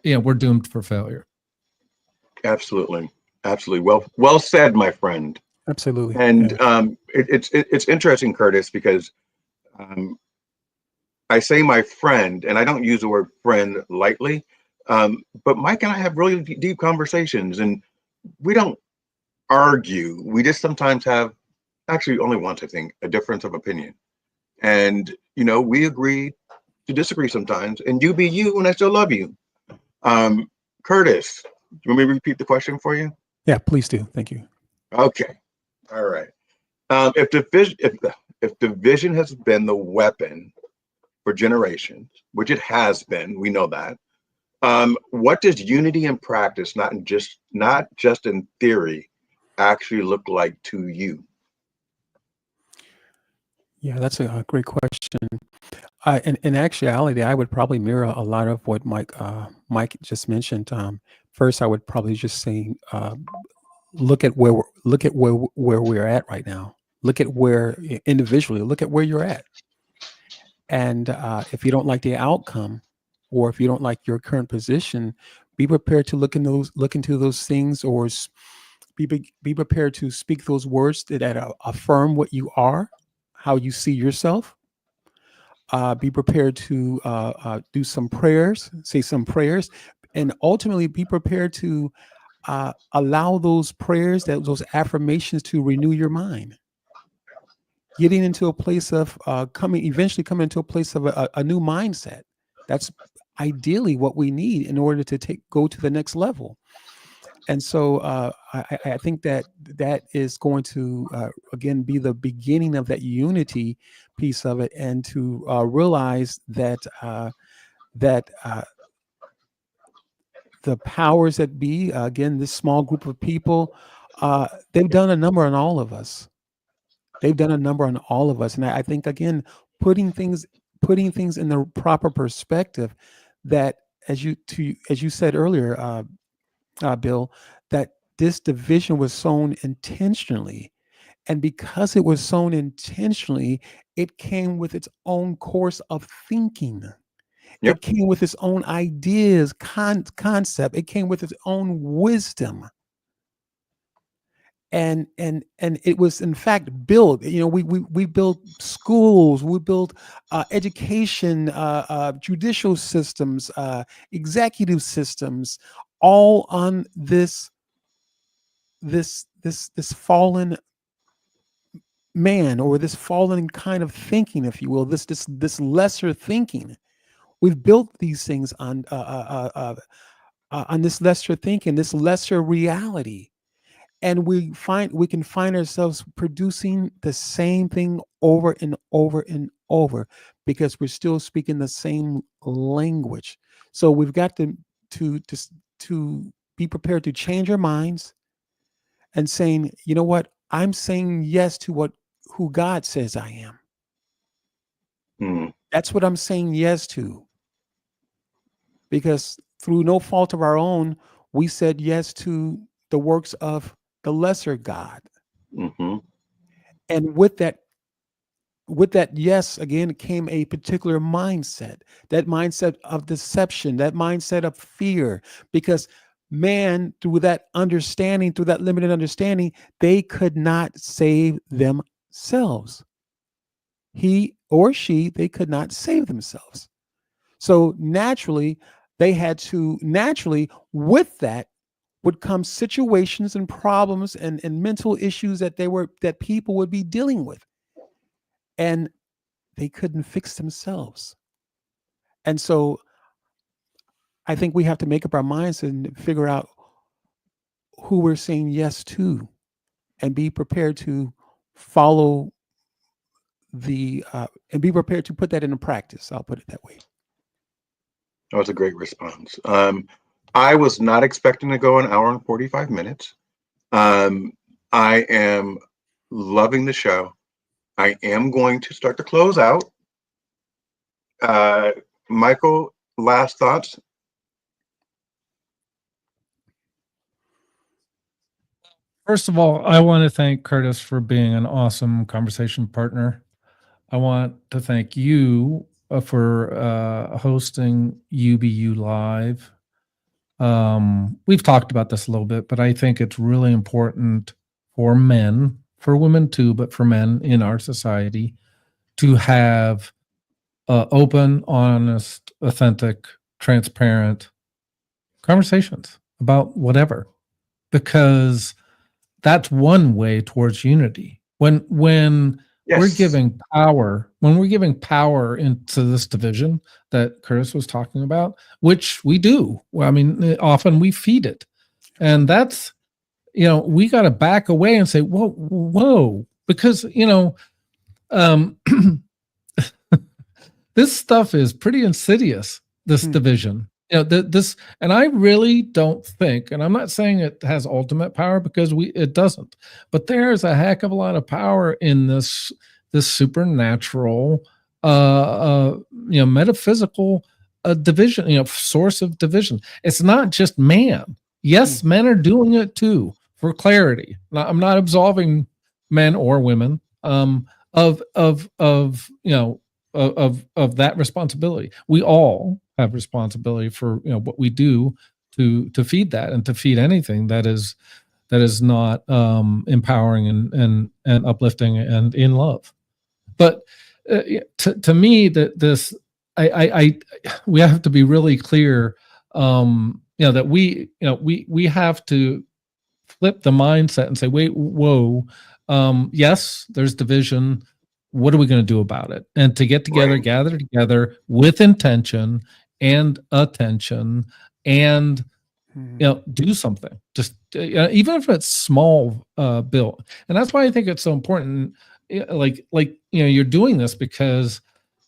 we're doomed for failure. Absolutely. Well said, my friend. Absolutely. And Yeah. it's interesting, Curtis, because I say my friend, and I don't use the word friend lightly, but Mike and I have really deep conversations, and we don't argue. We just sometimes have, actually only once, I think, a difference of opinion. And, we agree to disagree sometimes, and you be you, and I still love you. Curtis, do you want me to repeat the question for you? Yeah, please do. Thank you. Okay. All right. If division has been the weapon for generations, which it has been, we know that. What does unity in practice, not just in theory, actually look like to you? Yeah, that's a great question. In actuality, I would probably mirror a lot of what Mike just mentioned. First, I would probably just say, look at where we're at right now. Look at where individually. Look at where you're at, and if you don't like the outcome, or if you don't like your current position, be prepared to look into those things, or be prepared to speak those words that affirm what you are, how you see yourself. Be prepared to do some prayers, say some prayers, and ultimately be prepared to allow those prayers, those affirmations, to renew your mind. Getting into a place of eventually coming into a place of a new mindset. That's ideally what we need in order to go to the next level. And so I think that is going to again be the beginning of that unity piece of it, and to realize that the powers that be, again, this small group of people, they've done a number on all of us. They've done a number on all of us, and I think, again, putting things in the proper perspective, that as you said earlier, Bill, that this division was sown intentionally. And because it was sown intentionally, it came with its own course of thinking. Yep. It came with its own ideas, concept. It came with its own wisdom. And it was, in fact, built. We built schools, we built education, judicial systems, executive systems, all on this fallen man, or this fallen kind of thinking, if you will, this lesser thinking. We've built these things on this lesser thinking, this lesser reality, and we can find ourselves producing the same thing over and over and over, because we're still speaking the same language. So we've got to be prepared to change our minds, and saying, you know what, I'm saying yes to who God says I am. That's what I'm saying yes to. Because through no fault of our own, we said yes to the works of the lesser God. Mm-hmm. And with that, yes, again, came a particular mindset, that mindset of deception, that mindset of fear, because man, through that understanding, through that limited understanding, they could not save themselves. He or she, they could not save themselves. So naturally, with that would come situations and problems and mental issues that people would be dealing with. And they couldn't fix themselves. And so I think we have to make up our minds and figure out who we're saying yes to, and be prepared to follow and be prepared to put that into practice. I'll put it that way. That was a great response. I was not expecting to go an hour and 45 minutes. I am loving the show. I am going to start to close out. Michael, last thoughts? First of all, I want to thank Curtis for being an awesome conversation partner. I want to thank you for hosting UBU Live. We've talked about this a little bit, but I think it's really important for men, for women too, but for men in our society to have open, honest, authentic, transparent conversations about whatever, because that's one way towards unity. When we're Yes. giving power, into this division that Curtis was talking about, which we do. Well, I mean, often we feed it, and that's, we got to back away and say, whoa, because um, this stuff is pretty insidious. This division. This, and I really don't think, and I'm not saying it has ultimate power, because it doesn't, but there's a heck of a lot of power in this supernatural, metaphysical division, source of division. It's not just man. Yes, men are doing it too. For clarity, I'm not absolving men or women of that responsibility. We all have responsibility for what we do to feed that, and to feed anything that is not empowering and uplifting and in love. But to me, that this we have to be really clear, that we have to flip the mindset and say, whoa, yes, there's division. What are we going to do about it? And to get together, Right. gather together with intention and attention, and do something. Just even if it's small, Bill. And that's why I think it's so important. Like you're doing this because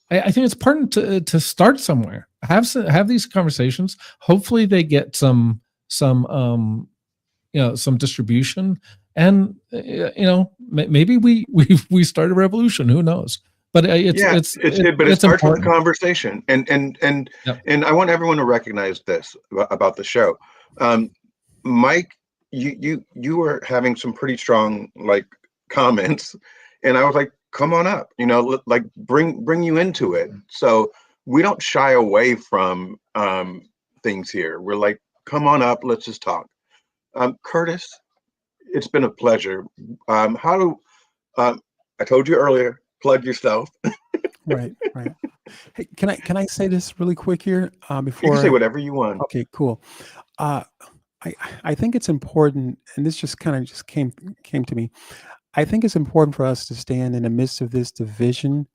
I think it's important to start somewhere. Have these conversations. Hopefully, they get some distribution, and maybe we start a revolution. Who knows? But But it it's starts with the important. conversation, and Yep. and I want everyone to recognize this about the show. Mike, you were having some pretty strong comments, and I was like, come on up, bring you into it. So we don't shy away from things here. We're like, come on up, let's just talk. Curtis, it's been a pleasure. How do I told you earlier, plug yourself. Right. Hey, can I say this really quick here You before? can say whatever you want. Okay, cool. I think it's important, and this just kind of came to me. I think it's important for us to stand in the midst of this division.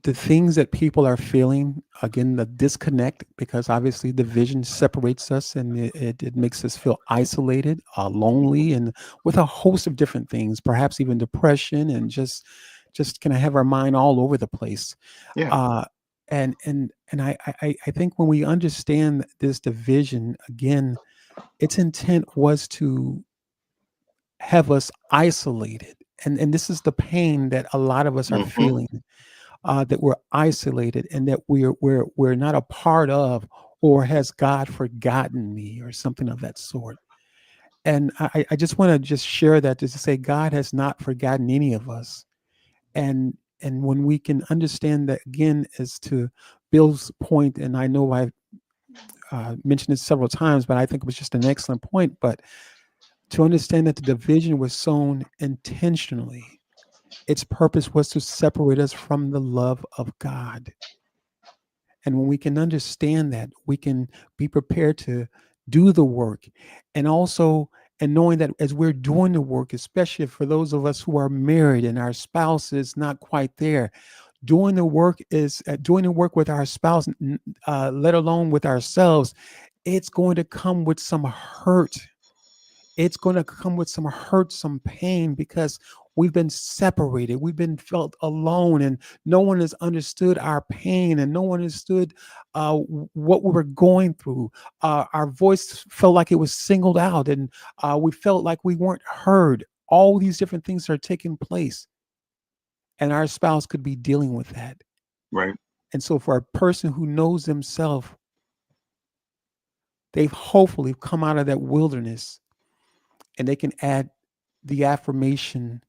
The things that people are feeling, again, the disconnect, because obviously division separates us, and it makes us feel isolated, lonely, and with a host of different things, perhaps even depression, and just kind of have our mind all over the place. Yeah. And I think when we understand this division, again, its intent was to have us isolated, and this is the pain that a lot of us are Mhm. feeling, that we're isolated, and that we're not a part of, or has God forgotten me, or something of that sort. And I just want to just share that, just to say God has not forgotten any of us. And when we can understand that, again, as to Bill's point, and I know I've mentioned it several times, but I think it was just an excellent point. But to understand that the division was sown intentionally, its purpose was to separate us from the love of God. And when we can understand that, we can be prepared to do the work. And also, and knowing that as we're doing the work, especially for those of us who are married and our spouse is not quite there, doing the work is doing the work with our spouse, let alone with ourselves. It's going to come with some hurt. It's going to come with some hurt, some pain, because we've been separated. We've been felt alone, and no one has understood our pain, and no one understood what we were going through. Our voice felt like it was singled out, and we felt like we weren't heard. All these different things are taking place, and our spouse could be dealing with that. Right. And so for a person who knows themselves, they've hopefully come out of that wilderness, and they can add the affirmation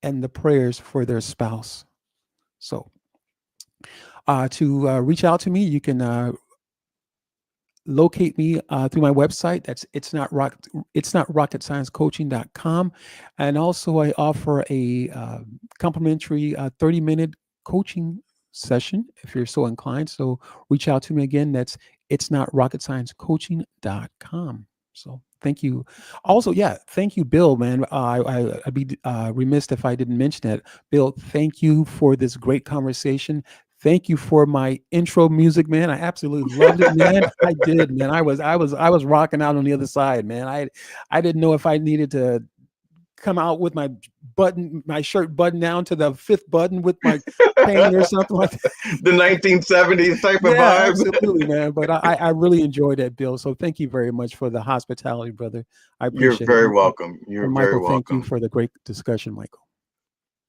and the prayers for their spouse. So to reach out to me, you can locate me through my website. That's it's not rocketsciencecoaching.com. And also I offer a complimentary 30-minute coaching session if you're so inclined. So reach out to me again. That's it's not rocketsciencecoaching.com. So thank you. Also, yeah, thank you, Bill, man. I'd be remiss if I didn't mention that. Bill, thank you for this great conversation. Thank you for my intro music, man. I absolutely loved it, man. I did, man. I was rocking out on the other side, man. I didn't know if I needed to come out with my shirt button down to the 5th button with my pain or something like that. The 1970s type of vibe. Absolutely, man. But I really enjoyed that, Bill. So thank you very much for the hospitality, brother. I appreciate it. You're very welcome. You're and Michael, very welcome. Thank you for the great discussion, Michael.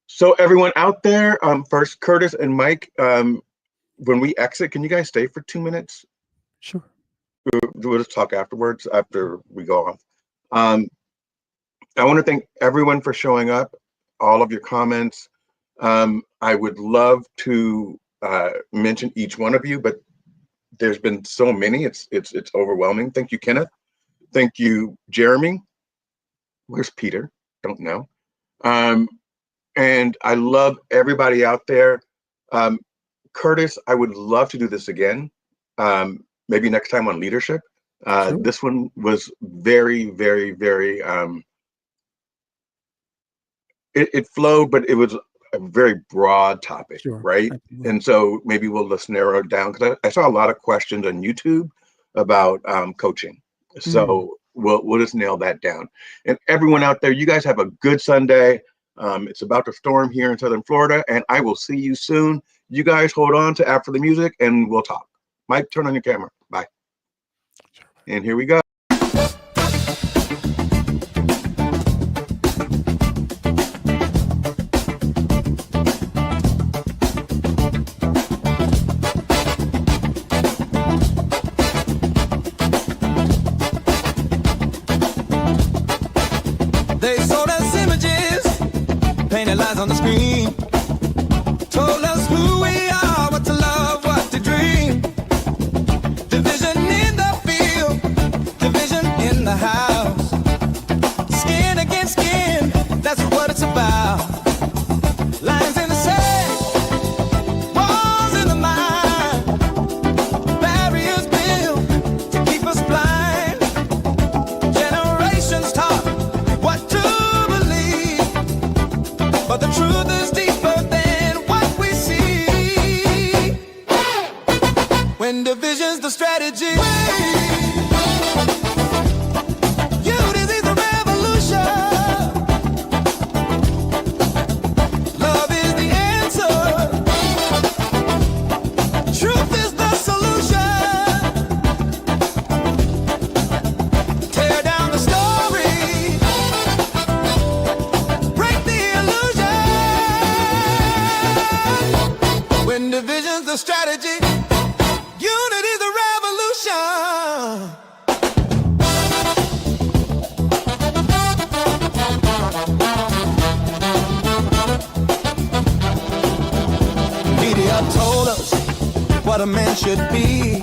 So everyone out there, first Curtis and Mike, when we exit, can you guys stay for 2 minutes? Sure. We'll just talk afterwards, after we go off. I want to thank everyone for showing up, all of your comments. I would love to mention each one of you, but there's been so many, it's overwhelming. Thank you, Kenneth. Thank you, Jeremy. Where's Peter? Don't know. And I love everybody out there. Curtis, I would love to do this again. Maybe next time on leadership. Sure. This one was very, very, very, it flowed, but it was a very broad topic, sure, right? Absolutely. And so maybe we'll just narrow it down, because I saw a lot of questions on YouTube about coaching. So we'll just nail that down. And everyone out there, you guys have a good Sunday. It's about to storm here in Southern Florida, and I will see you soon. You guys hold on to after the music, and we'll talk. Mike, turn on your camera. Bye. And here we go. They sold us images, painted lies on the screen, told us who we are, what to love, what to dream. Division in the field, division in the house. Skin against skin, that's what it's about. Lines in the sand, walls in the mind, barriers built to keep us blind. Generations taught what to believe, but the truth is deeper than what we see. When division's the strategy, unity's the revolution. Love is the answer. Truth is the solution. Tear down the story, break the illusion. When division's the strategy, unity's the revolution. what a man should be.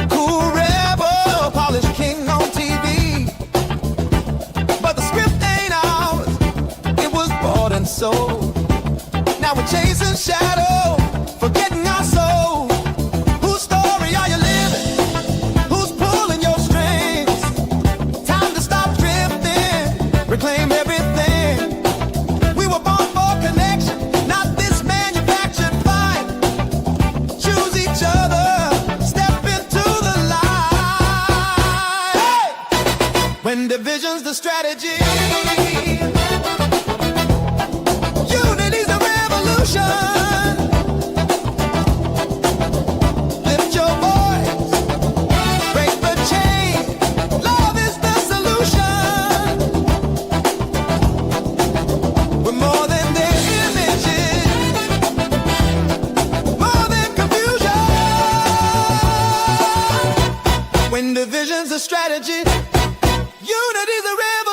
Cool rebel, polished king on TV. But the script ain't ours, it was bought and sold. Now we're chasing shadow, forgetting our soul. Whose story are you living? Who's pulling your strings? Time to stop drifting, reclaim everything. We were born for connection, not this manufactured fight. Choose each other, step into the light. Hey! When division's the strategy, unity's the revolution. Lift your voice, break the chain. Love is the solution. We're more than their images, more than confusion. When division's a strategy, unity's a revolution.